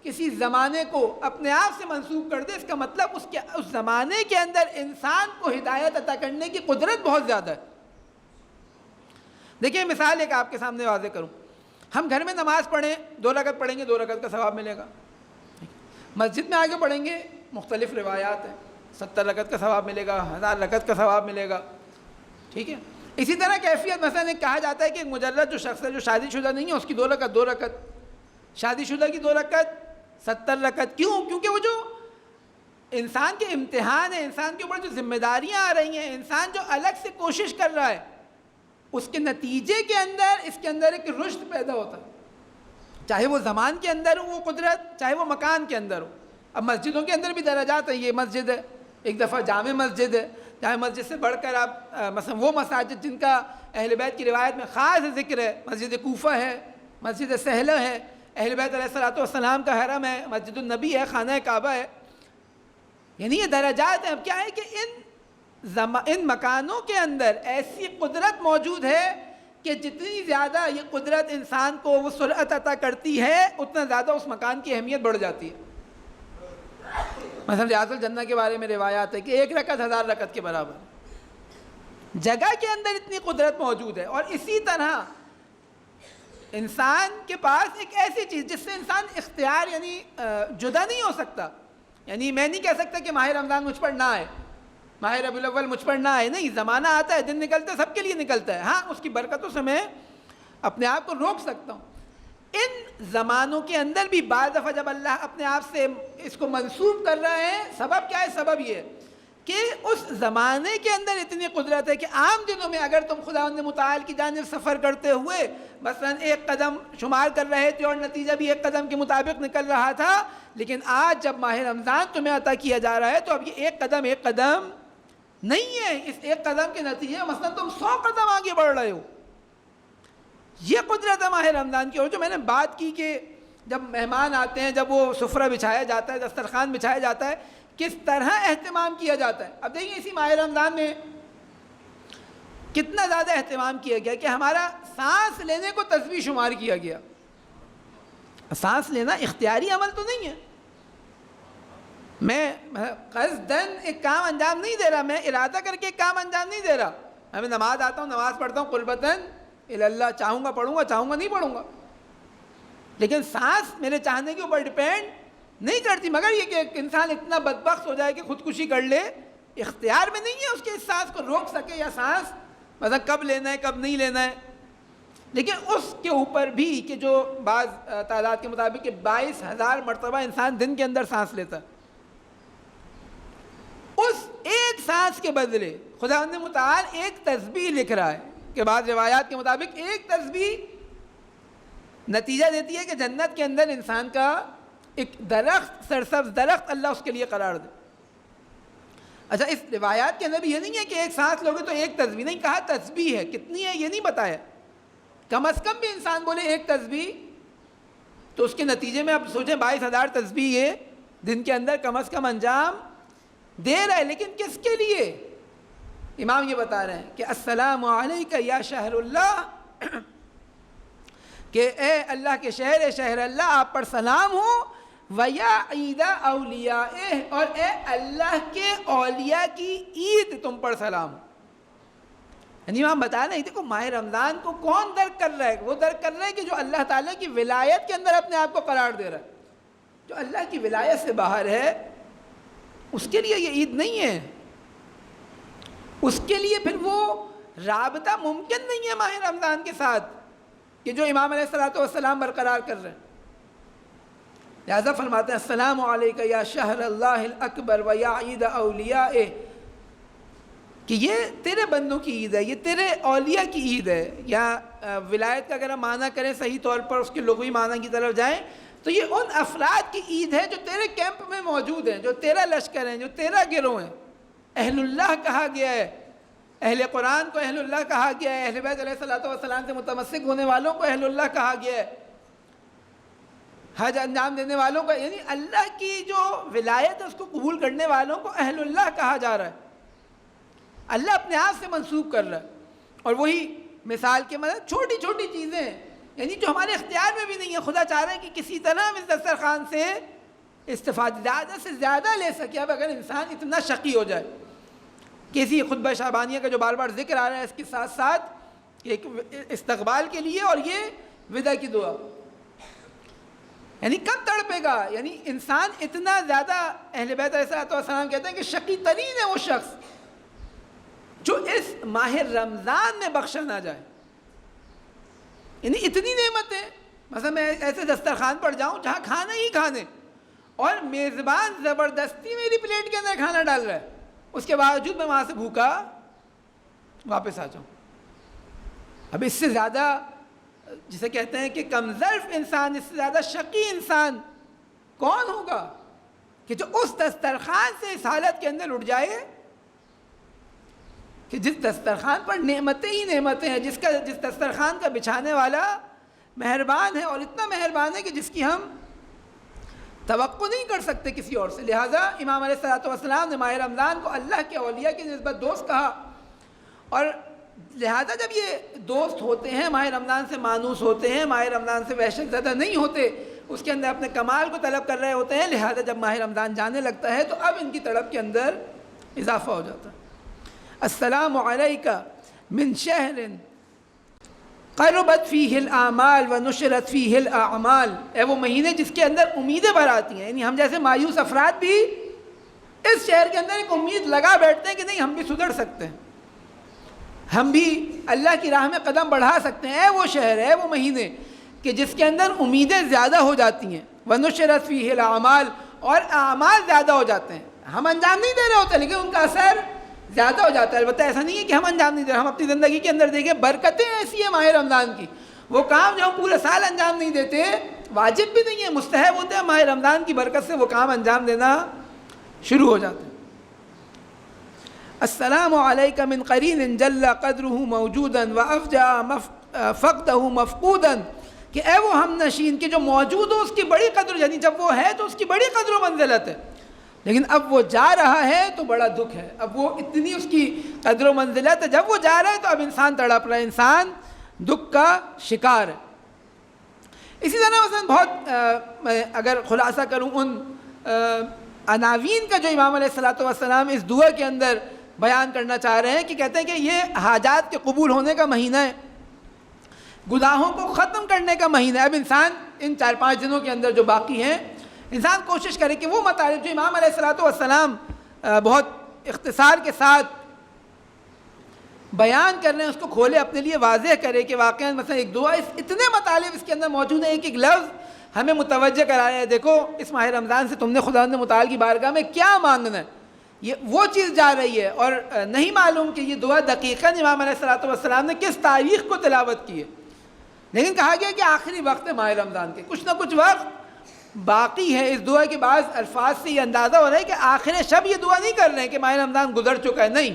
کسی زمانے کو اپنے آپ سے منسوب کر دے، اس کا مطلب اس زمانے کے اندر انسان کو ہدایت عطا کرنے کی قدرت بہت زیادہ ہے. دیکھیں مثال ایک آپ کے سامنے واضح کروں. ہم گھر میں نماز پڑھیں، 2 رکعت پڑھیں گے، 2 رکعت کا ثواب ملے گا. مسجد میں آگے پڑھیں گے، مختلف روایات ہیں، 70 رکعت کا ثواب ملے گا، 1000 رکعت کا ثواب ملے گا. ٹھیک ہے. اسی طرح کیفیت مثلا کہا جاتا ہے کہ ایک مجرد جو شخص ہے جو شادی شدہ نہیں ہے، اس کی 2 رکعت 2 رکعت، شادی شدہ کی 2 رکعت 70 رکعت. کیوں؟ کیونکہ وہ جو انسان کے امتحان ہے، انسان کے اوپر جو ذمہ داریاں آ رہی ہیں، انسان جو الگ سے کوشش کر رہا ہے، اس کے نتیجے کے اندر اس کے اندر ایک رشد پیدا ہوتا ہے. چاہے وہ زمان کے اندر ہو وہ قدرت، چاہے وہ مکان کے اندر ہو. اب مسجدوں کے اندر بھی درجات ہیں. یہ مسجد ہے، ایک دفعہ جامع مسجد ہے، جامع مسجد سے بڑھ کر آپ مثلا وہ مساجد جن کا اہل بیت کی روایت میں خاص ذکر ہے، مسجد کوفہ ہے، مسجد سہلہ ہے، اہل بیت علیہ الصلوۃ والسلام کا حرم ہے، مسجد النبی ہے، خانہ کعبہ ہے. یعنی یہ درجات ہیں. اب کیا ہے کہ ان مکانوں کے اندر ایسی قدرت موجود ہے کہ جتنی زیادہ یہ قدرت انسان کو وہ سرعت عطا کرتی ہے اتنا زیادہ اس مکان کی اہمیت بڑھ جاتی ہے. مثلا ریاض الجنہ کے بارے میں روایات ہے کہ 1 رکعت 1000 رکعت کے برابر. جگہ کے اندر اتنی قدرت موجود ہے. اور اسی طرح انسان کے پاس ایک ایسی چیز جس سے انسان اختیار یعنی جدا نہیں ہو سکتا. یعنی میں نہیں کہہ سکتا کہ ماہ رمضان مجھ پر نہ آئے, ماہ ربیع الاول مجھ پر نہ آئے. نہیں, زمانہ آتا ہے, دن نکلتا ہے, سب کے لیے نکلتا ہے. ہاں, اس کی برکتوں سے میں اپنے آپ کو روک سکتا ہوں. ان زمانوں کے اندر بھی بعض دفعہ جب اللہ اپنے آپ سے اس کو منسوب کر رہا ہے, سبب کیا ہے؟ سبب یہ ہے کہ اس زمانے کے اندر اتنی قدرت ہے کہ عام دنوں میں اگر تم خداوند متعال کی جانب سفر کرتے ہوئے مثلا 1 قدم شمار کر رہے تھے اور نتیجہ بھی 1 قدم کے مطابق نکل رہا تھا, لیکن آج جب ماہ رمضان تمہیں عطا کیا جا رہا ہے تو اب یہ 1 قدم نہیں ہے. اس 1 قدم کے نتیجے مثلا تم 100 قدم آگے بڑھ رہے ہو. یہ قدرت ہے ماہ رمضان کی. اور جو میں نے بات کی کہ جب مہمان آتے ہیں, جب وہ سفرہ بچھایا جاتا ہے, دسترخوان بچھایا جاتا ہے, کس طرح اہتمام کیا جاتا ہے. اب دیکھیں اسی ماہ رمضان میں کتنا زیادہ اہتمام کیا گیا کہ ہمارا سانس لینے کو تسبیح شمار کیا گیا. سانس لینا اختیاری عمل تو نہیں ہے. میں قصداً ایک کام انجام نہیں دے رہا, میں ارادہ کر کے ایک کام انجام نہیں دے رہا. میں نماز آتا ہوں, نماز پڑھتا ہوں قربتاً اللہ, چاہوں گا پڑھوں گا, چاہوں گا نہیں پڑھوں گا. لیکن سانس میرے چاہنے کے اوپر ڈیپینڈ نہیں کرتی. مگر یہ کہ ایک انسان اتنا بدبخت ہو جائے کہ خودکشی کر لے, اختیار میں نہیں ہے اس کے اس سانس کو روک سکے, یا سانس مثلا کب لینا ہے کب نہیں لینا ہے. لیکن اس کے اوپر بھی کہ جو بعض تعداد کے مطابق کہ 22,000 مرتبہ انسان دن کے اندر سانس لیتا ہے, اس ایک سانس کے بدلے خداوند متعال ایک تسبیح لکھ رہا ہے کہ بعض روایات کے مطابق ایک تسبیح نتیجہ دیتی ہے کہ جنت کے اندر انسان کا ایک درخت, سرسبز درخت اللہ اس کے لیے قرار دے. اچھا, اس روایات کے اندر بھی یہ نہیں ہے کہ ایک سانس لوگے تو ایک تسبیح, نہیں کہا تسبیح ہے. کتنی ہے یہ نہیں بتایا. کم از کم بھی انسان بولے ایک تسبیح تو اس کے نتیجے میں اب سوچیں 22,000 تسبیح یہ دن کے اندر کم از کم انجام دے رہا ہے. لیکن کس کے لیے؟ امام یہ بتا رہے ہیں کہ السلام علیکہ یا شہر اللہ, کہ اے اللہ کے شہر, اے شہر اللہ, آپ پر سلام ہو. وَيَا عِيدَ أَوْلِيَائِهِ, اور اے اللہ کے اولیاء کی عید تم پر سلام ہو. یعنی امام بتا رہے ہیں دیکھو ماہ رمضان کو کون درک کر رہا ہے؟ وہ درک کر رہا ہے کہ جو اللہ تعالیٰ کی ولایت کے اندر اپنے آپ کو قرار دے رہا ہے. جو اللہ کی ولایت سے باہر ہے اس کے لیے یہ عید نہیں ہے. اس کے لیے پھر وہ رابطہ ممکن نہیں ہے ماہ رمضان کے ساتھ کہ جو امام علیہ الصلوۃ والسلام برقرار کر رہے ہیں. لہذا فرماتے ہیں السلام علیکہ یا شہر اللہ الاکبر و یا عید اولیائے, کہ یہ تیرے بندوں کی عید ہے, یہ تیرے اولیاء کی عید ہے. یا ولایت کا اگر ہم معنی کریں صحیح طور پر اس کے لغوی معنی کی طرف جائیں تو یہ ان افراد کی عید ہے جو تیرے کیمپ میں موجود ہیں, جو تیرا لشکر ہیں, جو تیرا گروہ ہیں. اہل اللہ کہا گیا ہے, اہل قرآن کو اہل اللہ کہا گیا ہے, اہل بیت علیہ الصلوۃ والسلام سے متمسک ہونے والوں کو اہل اللہ کہا گیا ہے, حج انجام دینے والوں کو, یعنی اللہ کی جو ولایت ہے اس کو قبول کرنے والوں کو اہل اللہ کہا جا رہا ہے. اللہ اپنے آپ سے منسوب کر رہا ہے. اور وہی مثال کے مطلب چھوٹی چھوٹی چیزیں یعنی جو ہمارے اختیار میں بھی نہیں ہے, خدا چاہ رہا ہے کہ کسی طرح ہم اس دسترخوان سے استفادہ زیادہ سے زیادہ لے سکے. اب اگر انسان اتنا شقی ہو جائے, کسی خطبہ شعبانیہ کا جو بار بار ذکر آ رہا ہے اس کے ساتھ ساتھ ایک استقبال کے لیے اور یہ وداع کی دعا, یعنی کب تڑپے گا. یعنی انسان اتنا زیادہ, اہل بیت علیہ السلام کہتے ہیں کہ شقی ترین ہے وہ شخص جو اس ماہ رمضان میں بخشا نہ جائے. یعنی اتنی نعمتیں, مثلا میں ایسے دسترخوان پر جاؤں جہاں کھانا ہی کھانے اور میزبان زبردستی میری پلیٹ کے اندر کھانا ڈال رہا ہے, اس کے باوجود میں وہاں سے بھوکا واپس آ جاؤں. اب اس سے زیادہ جسے کہتے ہیں کہ کمظرف انسان, اس سے زیادہ شقی انسان کون ہوگا کہ جو اس دسترخوان سے اس حالت کے اندر اٹھ جائے کہ جس دسترخوان پر نعمتیں ہی نعمتیں ہیں, جس دسترخوان کا بچھانے والا مہربان ہے, اور اتنا مہربان ہے کہ جس کی ہم توقع نہیں کر سکتے کسی اور سے. لہٰذا امام علیہ الصلوۃ والسلام نے ماہ رمضان کو اللہ کے اولیاء کی نسبت دوست کہا. اور لہذا جب یہ دوست ہوتے ہیں ماہ رمضان سے مانوس ہوتے ہیں, ماہ رمضان سے وحشت زدہ نہیں ہوتے, اس کے اندر اپنے کمال کو طلب کر رہے ہوتے ہیں, لہذا جب ماہ رمضان جانے لگتا ہے تو اب ان کی طلب کے اندر اضافہ ہو جاتا ہے. السلام علیکہ من شہر قربت فیہ الاعمال ونشرت فیہ الاعمال, اے وہ مہینے جس کے اندر امیدیں بھر آتی ہیں, یعنی ہم جیسے مایوس افراد بھی اس شہر کے اندر ایک امید لگا بیٹھتے ہیں کہ نہیں ہم بھی سدھر سکتے ہیں, ہم بھی اللہ کی راہ میں قدم بڑھا سکتے ہیں. وہ شہر ہے, وہ مہینے کہ جس کے اندر امیدیں زیادہ ہو جاتی ہیں, وَنُشِرَتْ فِيهِ الْأَعْمَالِ, اور اعمال زیادہ ہو جاتے ہیں. ہم انجام نہیں دے رہے ہوتے لیکن ان کا اثر زیادہ ہو جاتا ہے. البتہ ایسا نہیں ہے کہ ہم انجام نہیں دے رہے, ہم اپنی زندگی کے اندر دیکھیں برکتیں ایسی ہیں ماہ رمضان کی, وہ کام جو ہم پورے سال انجام نہیں دیتے, واجب بھی نہیں ہے, مستحب ہوتے ہیں, ماہ رمضان کی برکت سے وہ کام انجام دینا شروع ہو جاتے ہیں. السلام علیکہ من قرین جل قدرہ موجودا وافجع فقدہ مفقودا, کہ اے وہ ہم نشین کہ جو موجود ہو اس کی بڑی قدر, یعنی جب وہ ہے تو اس کی بڑی قدر و منزلت ہے, لیکن اب وہ جا رہا ہے تو بڑا دکھ ہے. اب وہ اتنی اس کی قدر و منزلت ہے, جب وہ جا رہا ہے تو اب انسان تڑپ رہا ہے, انسان دکھ کا شکار ہے. اسی طرح مثلا بہت اگر خلاصہ کروں ان عناوین کا جو امام علیہ الصلوۃ والسلام اس دعا کے اندر بیان کرنا چاہ رہے ہیں, کہ کہتے ہیں کہ یہ حاجات کے قبول ہونے کا مہینہ ہے, گناہوں کو ختم کرنے کا مہینہ ہے. اب انسان ان 4-5 دنوں کے اندر جو باقی ہیں, انسان کوشش کرے کہ وہ مطالب جو امام علیہ الصلوۃ والسلام بہت اختصار کے ساتھ بیان کر رہے ہیں اس کو کھولے, اپنے لیے واضح کرے کہ واقعا مثلا ایک دعا اتنے مطالب اس کے اندر موجود ہیں, ایک ایک لفظ ہمیں متوجہ کرایا ہے, دیکھو اس ماہ رمضان سے تم نے خدا متعال کی بارگاہ میں کیا مانگنا ہے, یہ وہ چیز جا رہی ہے. اور نہیں معلوم کہ یہ دعا دقیقاً امام علیہ الصلوۃ والسلام نے کس تاریخ کو تلاوت کی ہے, لیکن کہا گیا کہ آخری وقت ہے ماہ رمضان کے, کچھ نہ کچھ وقت باقی ہے. اس دعا کے بعض الفاظ سے یہ اندازہ ہو رہا ہے کہ آخر شب یہ دعا نہیں کر رہے ہیں کہ ماہ رمضان گزر چکا ہے, نہیں,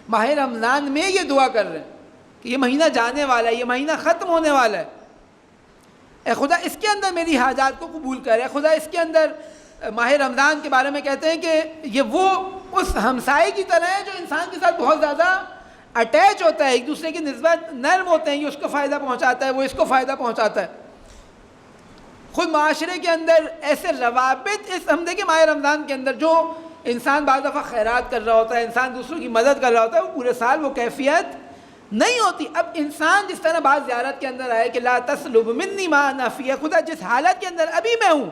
ماہ رمضان میں یہ دعا کر رہے ہیں کہ یہ مہینہ جانے والا ہے, یہ مہینہ ختم ہونے والا ہے, اے خدا اس کے اندر میری حاجات کو قبول کر, اے خدا اس کے اندر. ماہ رمضان کے بارے میں کہتے ہیں کہ یہ وہ اس ہمسائے کی طرح ہے جو انسان کے ساتھ بہت زیادہ اٹیچ ہوتا ہے, ایک دوسرے کی نسبت نرم ہوتے ہیں, یہ اس کو فائدہ پہنچاتا ہے, وہ اس کو فائدہ پہنچاتا ہے. خود معاشرے کے اندر ایسے روابط ہم دیکھیں ماہ رمضان کے اندر جو انسان بعض دفعہ خیرات کر رہا ہوتا ہے, انسان دوسروں کی مدد کر رہا ہوتا ہے, وہ پورے سال وہ کیفیت نہیں ہوتی. اب انسان جس طرح بعض زیارت کے اندر آئے کہ لا تسلب منی ما انا فیہ, خدا جس حالت کے اندر ابھی میں ہوں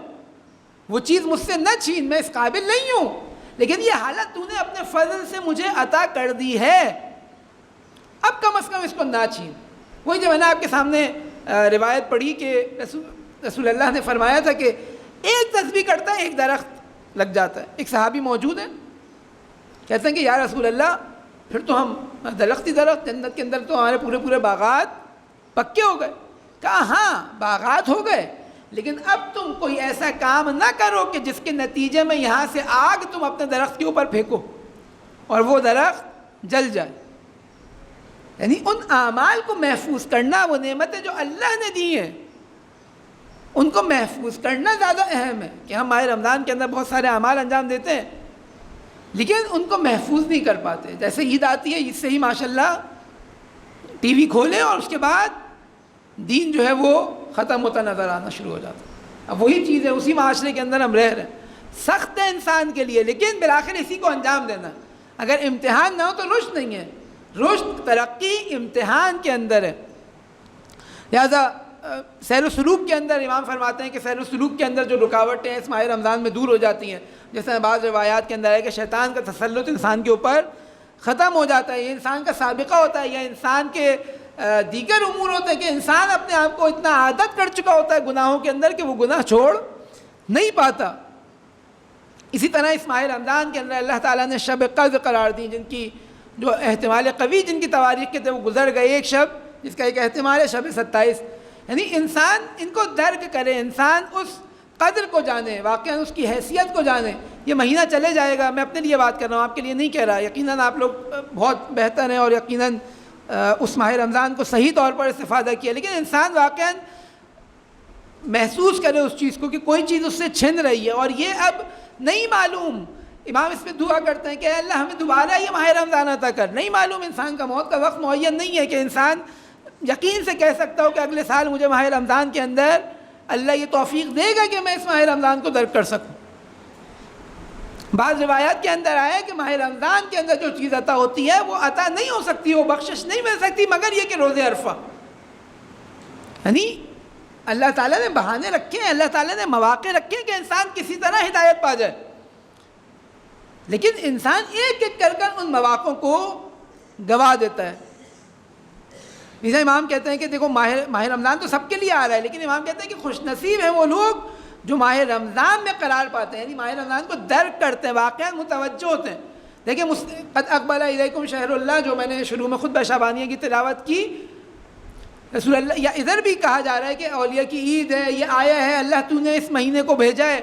وہ چیز مجھ سے نہ چھین, میں اس قابل نہیں ہوں, لیکن یہ حالت تو نے اپنے فضل سے مجھے عطا کر دی ہے, اب کم از کم اس کو نہ چھین. وہی جو میں نے آپ کے سامنے روایت پڑھی کہ رسول اللہ نے فرمایا تھا کہ ایک تسبیح کرتا ہے ایک درخت لگ جاتا ہے. ایک صحابی موجود ہیں, کہتے ہیں کہ یا رسول اللہ پھر تو ہم درخت ہی درخت, جنت کے اندر تو ہمارے پورے پورے باغات پکے ہو گئے. کہا ہاں باغات ہو گئے, لیکن اب تم کوئی ایسا کام نہ کرو کہ جس کے نتیجے میں یہاں سے آگ تم اپنے درخت کے اوپر پھینکو اور وہ درخت جل جائے. یعنی ان اعمال کو محفوظ کرنا, وہ نعمتیں جو اللہ نے دی ہیں ان کو محفوظ کرنا زیادہ اہم ہے. کہ ہم ماہ رمضان کے اندر بہت سارے اعمال انجام دیتے ہیں لیکن ان کو محفوظ نہیں کر پاتے. جیسے عید آتی ہے, عید سے ہی ماشاءاللہ ٹی وی کھولیں اور اس کے بعد دین جو ہے وہ ختم ہوتا نظر آنا شروع ہو جاتا. اب وہی چیز ہے, اسی معاشرے کے اندر ہم رہ رہے ہیں. سخت ہے انسان کے لیے لیکن بالآخر اسی کو انجام دینا. اگر امتحان نہ ہو تو رشد نہیں ہے, رشد ترقی امتحان کے اندر ہے. لہذا سیر و سلوک کے اندر امام فرماتے ہیں کہ سیر و سلوک کے اندر جو رکاوٹیں اس ماہ رمضان میں دور ہو جاتی ہیں, جیسے بعض روایات کے اندر ہے کہ شیطان کا تسلط انسان کے اوپر ختم ہو جاتا ہے. یہ انسان کا سابقہ ہوتا ہے, یا انسان کے دیگر امور ہوتے ہیں کہ انسان اپنے آپ کو اتنا عادت کر چکا ہوتا ہے گناہوں کے اندر کہ وہ گناہ چھوڑ نہیں پاتا. اسی طرح اس ماہ رمضان کے اندر اللہ تعالیٰ نے شب قدر قرار دی, جن کی جو احتمال قوی جن کی تواریخ کے تھے وہ گزر گئے. ایک شب جس کا ایک احتمال ہے شب 27. یعنی انسان ان کو درک کرے, انسان اس قدر کو جانے, واقعا اس کی حیثیت کو جانے. یہ مہینہ چلے جائے گا, میں اپنے لیے بات کر رہا ہوں, آپ کے لیے نہیں کہہ رہا. یقیناً آپ لوگ بہت بہتر ہیں اور یقیناً اس ماہ رمضان کو صحیح طور پر استفادہ کیا, لیکن انسان واقعا محسوس کرے اس چیز کو کہ کوئی چیز اس سے چھن رہی ہے اور یہ اب نہیں معلوم امام اس میں دعا کرتے ہیں کہ اے اللہ ہمیں دوبارہ یہ ماہ رمضان عطا کر. نہیں معلوم انسان کا موت کا وقت معین نہیں ہے کہ انسان یقین سے کہہ سکتا ہو کہ اگلے سال مجھے ماہ رمضان کے اندر اللہ یہ توفیق دے گا کہ میں اس ماہ رمضان کو درک کر سکوں. بعض روایات کے اندر آیا کہ ماہ رمضان کے اندر جو چیز عطا ہوتی ہے وہ عطا نہیں ہو سکتی, وہ بخشش نہیں مل سکتی مگر یہ کہ روزے عرفہ. یعنی اللہ تعالیٰ نے بہانے رکھے ہیں, اللہ تعالیٰ نے مواقع رکھے ہیں کہ انسان کسی طرح ہدایت پا جائے, لیکن انسان ایک ایک کر کر ان مواقعوں کو گوا دیتا ہے. جیسے امام کہتے ہیں کہ دیکھو ماہ رمضان تو سب کے لیے آ رہا ہے, لیکن امام کہتے ہیں کہ خوش نصیب ہیں وہ لوگ جو ماہ رمضان میں قرار پاتے ہیں, یعنی ماہ رمضان کو درک کرتے ہیں, واقعات متوجہ ہوتے ہیں. دیکھیں قد اقبل الیکم شہر اللہ, جو میں نے شروع میں خطبہ شعبانیہ کی تلاوت کی, رسول اللہ یا ادھر بھی کہا جا رہا ہے کہ اولیاء کی عید ہے, یہ آیا ہے, اللہ تو نے اس مہینے کو بھیجا ہے.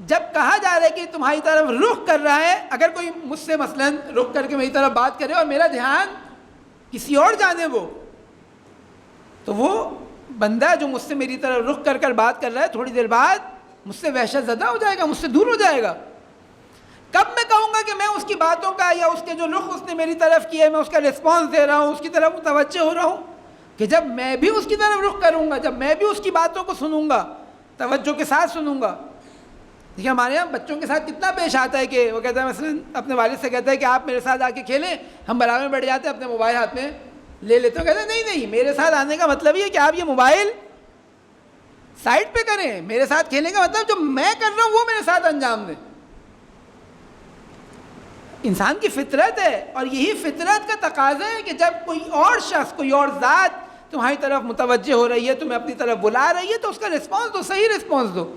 جب کہا جا رہا ہے کہ تمہاری طرف رخ کر رہا ہے, اگر کوئی مجھ سے مثلاً رخ کر کے میری طرف بات کرے اور میرا دھیان کسی اور جانب ہو, تو وہ بندہ جو مجھ سے میری طرف رخ کر کر بات کر رہا ہے تھوڑی دیر بعد مجھ سے وحشت زدہ ہو جائے گا, مجھ سے دور ہو جائے گا. کب میں کہوں گا کہ میں اس کی باتوں کا یا اس کے جو رخ اس نے میری طرف کیا ہے میں اس کا رسپانس دے رہا ہوں, اس کی طرف متوجہ ہو رہا ہوں, کہ جب میں بھی اس کی طرف رخ کروں گا, جب میں بھی اس کی باتوں کو سنوں گا, توجہ کے ساتھ سنوں گا. دیکھیے ہمارے یہاں بچوں کے ساتھ کتنا پیش آتا ہے کہ وہ کہتا ہے مثلاً اپنے والد سے کہتا ہے کہ آپ میرے ساتھ آ کے کھیلیں, ہم برابر میں بیٹھ جاتے ہیں, اپنے موبائل ہاتھ میں لے لیتے ہیں. کہتے ہیں نہیں میرے ساتھ آنے کا مطلب یہ ہے کہ آپ یہ موبائل سائڈ پہ کریں, میرے ساتھ کھیلنے کا مطلب جو میں کر رہا ہوں وہ میرے ساتھ انجام دیں. انسان کی فطرت ہے, اور یہی فطرت کا تقاضا ہے کہ جب کوئی اور شخص, کوئی اور ذات تمہاری طرف متوجہ ہو رہی ہے, تمہیں اپنی طرف بلا رہی ہے, تو اس کا رسپانس دو, صحیح رسپانس دو.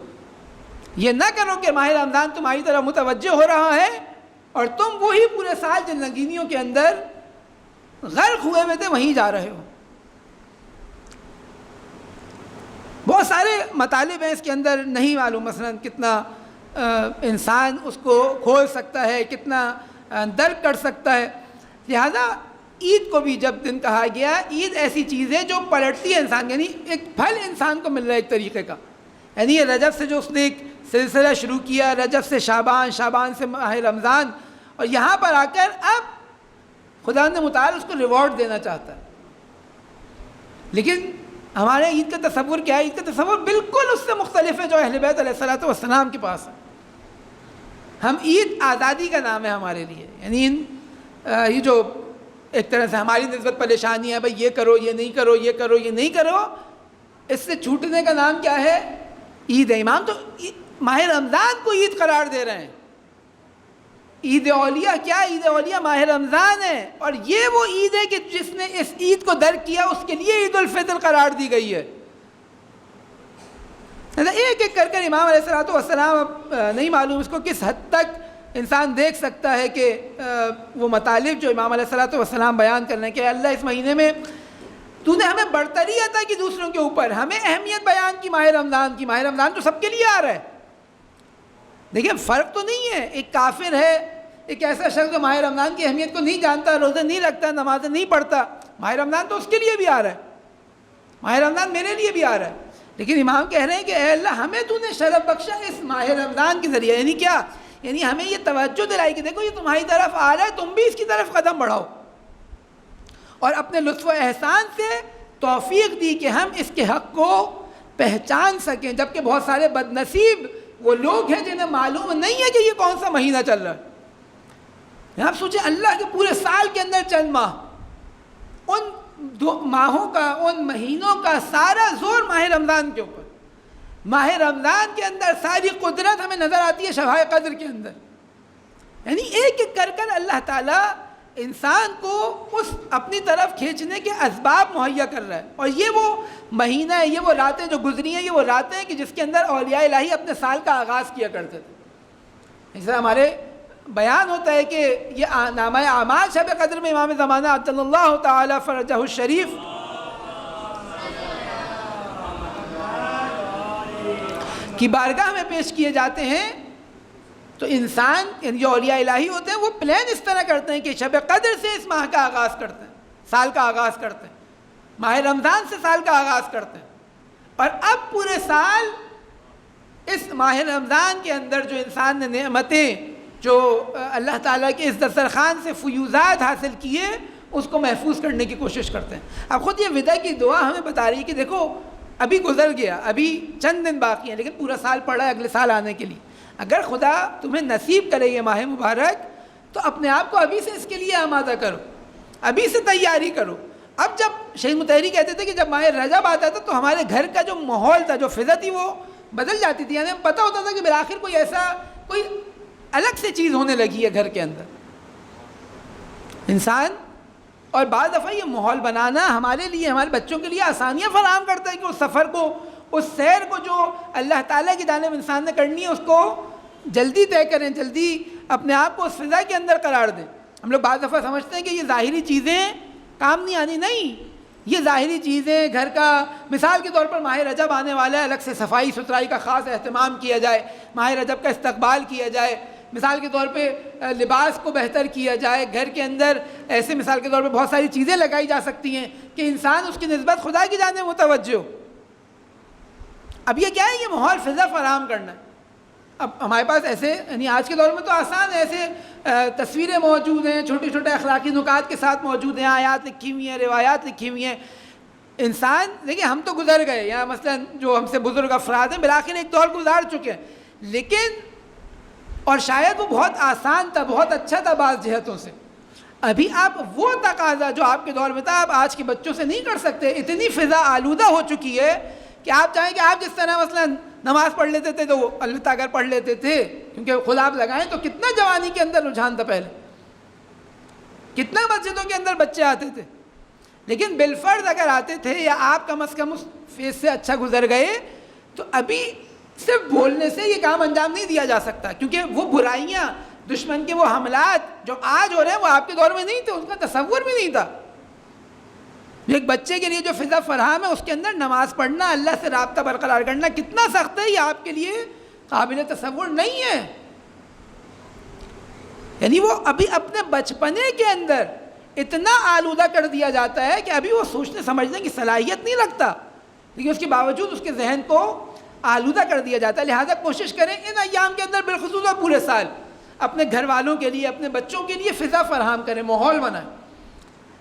یہ نہ کرو کہ ماہ رمضان تمہاری طرف متوجہ ہو رہا ہے اور تم وہی پورے سال جن رنگینیوں کے اندر غرق ہوئے ہوئے تھے وہیں جا رہے ہو. بہت سارے مطالب ہیں اس کے اندر, نہیں معلوم مثلاً کتنا انسان اس کو کھول سکتا ہے, کتنا درک کر سکتا ہے. لہذا عید کو بھی جب دن کہا گیا, عید ایسی چیز ہے جو پلٹتی ہے انسان, یعنی ایک پھل انسان کو مل رہا ہے ایک طریقے کا. یعنی یہ رجب سے جو اس نے ایک سلسلہ شروع کیا, رجب سے شعبان, شعبان سے ماہ رمضان, اور یہاں پر آ کر اب خدا نے متعال اس کو ریوارڈ دینا چاہتا ہے. لیکن ہمارے عید کا تصور کیا ہے؟ عید کا تصور بالکل اس سے مختلف ہے جو اہل بیت علیہ الصلوۃ والسلام کے پاس ہے. ہم عید آزادی کا نام ہے ہمارے لیے, یعنی یہ جو ایک طرح سے ہماری نسبت پریشانی ہے, بھائی یہ کرو, یہ نہیں کرو, یہ کرو, یہ نہیں کرو, اس سے چھوٹنے کا نام کیا ہے؟ عید ہے. امام تو ماہ رمضان کو عید قرار دے رہے ہیں. عید اولیاء کیا؟ عید اولیاء ماہ رمضان ہے, اور یہ وہ عید ہے کہ جس نے اس عید کو درک کیا اس کے لیے عید الفطر قرار دی گئی ہے. ایک ایک کر کر امام علیہ الصلوۃ والسلام, اب نہیں معلوم اس کو کس حد تک انسان دیکھ سکتا ہے کہ وہ مطالب جو امام علیہ الصلوۃ والسلام بیان کر رہے ہیں کہ اللہ اس مہینے میں تو نے ہمیں برتری عطا کی دوسروں کے اوپر, ہمیں اہمیت بیان کی ماہ رمضان کی. ماہ رمضان تو سب کے لیے آ رہا ہے. دیکھیں فرق تو نہیں ہے, ایک کافر ہے, ایک ایسا شخص جو ماہ رمضان کی اہمیت کو نہیں جانتا, روزے نہیں رکھتا, نمازیں نہیں پڑھتا, ماہ رمضان تو اس کے لیے بھی آ رہا ہے, ماہ رمضان میرے لیے بھی آ رہا ہے. لیکن امام کہہ رہے ہیں کہ اے اللہ ہمیں تو نے شرف بخشا اس ماہ رمضان کے ذریعے. یعنی کیا؟ یعنی ہمیں یہ توجہ دلائی کہ دیکھو یہ تمہاری طرف آ رہا ہے, تم بھی اس کی طرف قدم بڑھاؤ, اور اپنے لطف و احسان سے توفیق دی کہ ہم اس کے حق کو پہچان سکیں. جبکہ بہت سارے بد نصیب وہ لوگ ہیں جنہیں معلوم نہیں ہے کہ یہ کون سا مہینہ چل رہا ہے. آپ سوچیں اللہ کے پورے سال کے اندر چند ماہ, ان ماہوں کا, ان مہینوں کا سارا زور ماہ رمضان کے اوپر. ماہ رمضان کے اندر ساری قدرت ہمیں نظر آتی ہے شب قدر کے اندر. یعنی ایک ایک کر کر اللہ تعالیٰ انسان کو اس اپنی طرف کھینچنے کے اسباب مہیا کر رہا ہے. اور یہ وہ مہینہ ہے, یہ وہ راتیں جو گزری ہیں, یہ وہ راتیں ہیں کہ جس کے اندر اولیاء الہی اپنے سال کا آغاز کیا کرتے تھے. اس طرح ہمارے بیان ہوتا ہے کہ یہ نامہ اعمال شب قدر میں امام زمانہ عجل اللہ تعالی فرجہ الشریف کی بارگاہ میں پیش کیے جاتے ہیں. تو انسان جو اولیاء الہی ہوتے ہیں وہ پلان اس طرح کرتے ہیں کہ شب قدر سے اس ماہ کا آغاز کرتے ہیں, سال کا آغاز کرتے ہیں, ماہ رمضان سے سال کا آغاز کرتے ہیں. اور اب پورے سال اس ماہ رمضان کے اندر جو انسان نے نعمتیں جو اللہ تعالیٰ کے اس دسترخوان سے فیوزات حاصل کیے اس کو محفوظ کرنے کی کوشش کرتے ہیں. اب خود یہ وداع کی دعا ہمیں بتا رہی ہے کہ دیکھو ابھی گزر گیا, ابھی چند دن باقی ہیں, لیکن پورا سال پڑا ہے اگلے سال آنے کے لیے. اگر خدا تمہیں نصیب کرے یہ ماہ مبارک تو اپنے آپ کو ابھی سے اس کے لیے آمادہ کرو, ابھی سے تیاری کرو. اب جب شہید مطہری کہتے تھے کہ جب ماہ رجب آتا تھا تو ہمارے گھر کا جو ماحول تھا, جو فضا تھی, وہ بدل جاتی تھی. یعنی ہمیں پتہ ہوتا تھا کہ بالآخر کوئی الگ سے چیز ہونے لگی ہے گھر کے اندر. انسان اور بعض دفعہ یہ ماحول بنانا ہمارے لیے, ہمارے بچوں کے لیے آسانیاں فراہم کرتا ہے کہ اس سفر کو, اس سیر کو جو اللہ تعالیٰ کی جانب انسان نے کرنی ہے اس کو جلدی طے کریں, جلدی اپنے آپ کو اس فضا کے اندر قرار دیں. ہم لوگ بعض دفعہ سمجھتے ہیں کہ یہ ظاہری چیزیں کام نہیں آنی. نہیں, یہ ظاہری چیزیں گھر کا, مثال کے طور پر ماہ رجب آنے والا ہے, الگ سے صفائی ستھرائی کا خاص اہتمام کیا جائے, ماہ رجب کا استقبال کیا جائے. مثال کے طور پہ لباس کو بہتر کیا جائے, گھر کے اندر ایسے مثال کے طور پہ بہت ساری چیزیں لگائی جا سکتی ہیں کہ انسان اس کی نسبت خدا کی جانب متوجہ ہو. اب یہ کیا ہے, یہ ماحول فضا فراہم کرنا ہے. اب ہمارے پاس ایسے, یعنی آج کے دور میں تو آسان ہے, ایسے تصویریں موجود ہیں, چھوٹے چھوٹے اخلاقی نکات کے ساتھ موجود ہیں, آیات لکھی ہوئی ہیں, روایات لکھی ہوئی ہیں. انسان دیکھیں ہم تو گزر گئے, یا مثلا جو ہم سے بزرگ افراد ہیں بالآخر ایک دور گزار چکے ہیں, لیکن اور شاید وہ بہت آسان تھا, بہت اچھا تھا بعض جہتوں سے. ابھی آپ وہ تقاضا جو آپ کے دور میں تھا آپ آج کے بچوں سے نہیں کر سکتے. اتنی فضا آلودہ ہو چکی ہے کہ آپ چاہیں کہ آپ جس طرح مثلا نماز پڑھ لیتے تھے تو وہ البتہ اگر پڑھ لیتے تھے, کیونکہ خود آپ لگائیں تو کتنا جوانی کے اندر رجحان تھا پہلے, کتنا مسجدوں کے اندر بچے آتے تھے, لیکن بالفرض اگر آتے تھے یا آپ کم از کم اس فیز سے اچھا گزر گئے تو ابھی صرف بولنے سے یہ کام انجام نہیں دیا جا سکتا, کیونکہ وہ برائیاں, دشمن کے وہ حملات جو آج ہو رہے ہیں وہ آپ کے دور میں نہیں تھے, اس کا تصور بھی نہیں تھا. ایک بچے کے لیے جو فضا فراہم ہے اس کے اندر نماز پڑھنا, اللہ سے رابطہ برقرار کرنا کتنا سخت ہے, یہ آپ کے لیے قابل تصور نہیں ہے. یعنی وہ ابھی اپنے بچپنے کے اندر اتنا آلودہ کر دیا جاتا ہے کہ ابھی وہ سوچنے سمجھنے کی صلاحیت نہیں رکھتا, لیکن اس کے باوجود اس کے ذہن کو آلودہ کر دیا جاتا ہے. لہٰذا کوشش کریں ان ایام کے اندر بالخصوص اور پورے سال اپنے گھر والوں کے لیے, اپنے بچوں کے لیے فضا فراہم کریں, ماحول بنائیں.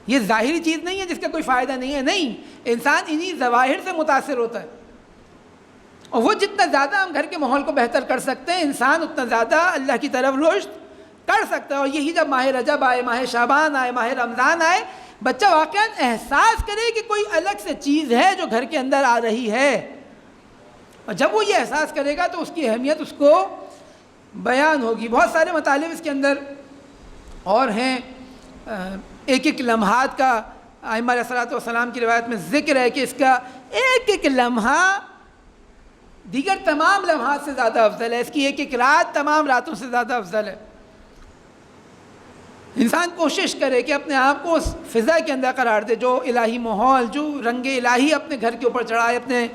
یہ ظاہری چیز نہیں ہے جس کا کوئی فائدہ نہیں ہے, نہیں, انسان انہی ظواہر سے متاثر ہوتا ہے. اور وہ جتنا زیادہ ہم گھر کے ماحول کو بہتر کر سکتے ہیں انسان اتنا زیادہ اللہ کی طرف رشد کر سکتا ہے. اور یہی جب ماہ رجب آئے, ماہ شعبان آئے, ماہ رمضان آئے, بچہ واقعاً احساس کرے کہ کوئی الگ سے چیز ہے جو گھر کے اندر آ رہی ہے. اور جب وہ یہ احساس کرے گا تو اس کی اہمیت اس کو بیان ہوگی. بہت سارے مطالب اس کے اندر اور ہیں. ایک ایک لمحات کا ائمہ علیہ الصلوۃ والسلام کی روایت میں ذکر ہے کہ اس کا ایک ایک لمحہ دیگر تمام لمحات سے زیادہ افضل ہے, اس کی ایک ایک رات تمام راتوں سے زیادہ افضل ہے. انسان کوشش کرے کہ اپنے آپ کو اس فضا کے اندر قرار دے, جو الہی ماحول, جو رنگ الہی اپنے گھر کے اوپر چڑھائے, اپنے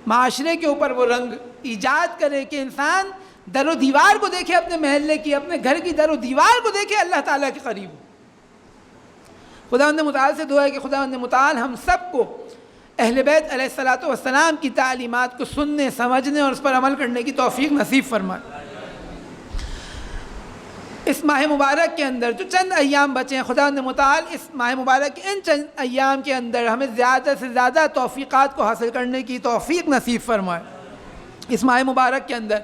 معاشرے کے اوپر وہ رنگ ایجاد کرے کہ انسان در و دیوار کو دیکھے, اپنے محلے کی, اپنے گھر کی در و دیوار کو دیکھے اللہ تعالیٰ کے قریب. خداوند متعال سے دعا ہے کہ خداوند متعال ہم سب کو اہل بیت علیہ الصلوۃ والسلام کی تعلیمات کو سننے, سمجھنے اور اس پر عمل کرنے کی توفیق نصیب فرمائے. اس ماہ مبارک کے اندر جو چند ایام بچے ہیں, خداوند متعال اس ماہ مبارک کے ان چند ایام کے اندر ہمیں زیادہ سے زیادہ توفیقات کو حاصل کرنے کی توفیق نصیب فرمائے. اس ماہ مبارک کے اندر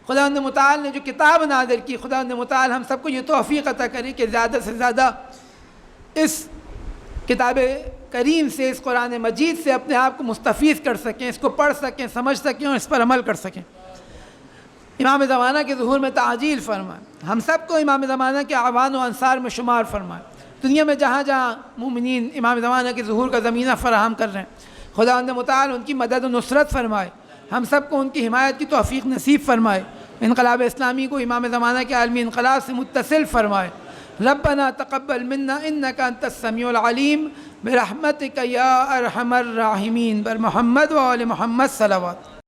خداوند متعال نے جو کتاب نازل کی, خداوند متعال ہم سب کو یہ توفیق عطا کرے کہ زیادہ سے زیادہ اس کتاب کریم سے, اس قرآن مجید سے اپنے آپ کو مستفیض کر سکیں, اس کو پڑھ سکیں, سمجھ سکیں اور اس پر عمل کر سکیں. امام زمانہ کے ظہور میں تعجیل فرمائے, ہم سب کو امام زمانہ کے اعوان و انصار میں شمار فرمائے. دنیا میں جہاں جہاں مومنین امام زمانہ کے ظہور کا زمینہ فراہم کر رہے ہیں, خداوند متعال ان کی مدد و نصرت فرمائے, ہم سب کو ان کی حمایت کی توفیق نصیب فرمائے. انقلاب اسلامی کو امام زمانہ کے عالمی انقلاب سے متصل فرمائے. ربنا تقبل منا انك انت السميع العليم برحمتك يا ارحم الراحمين. بر محمد و آل محمد صلوات.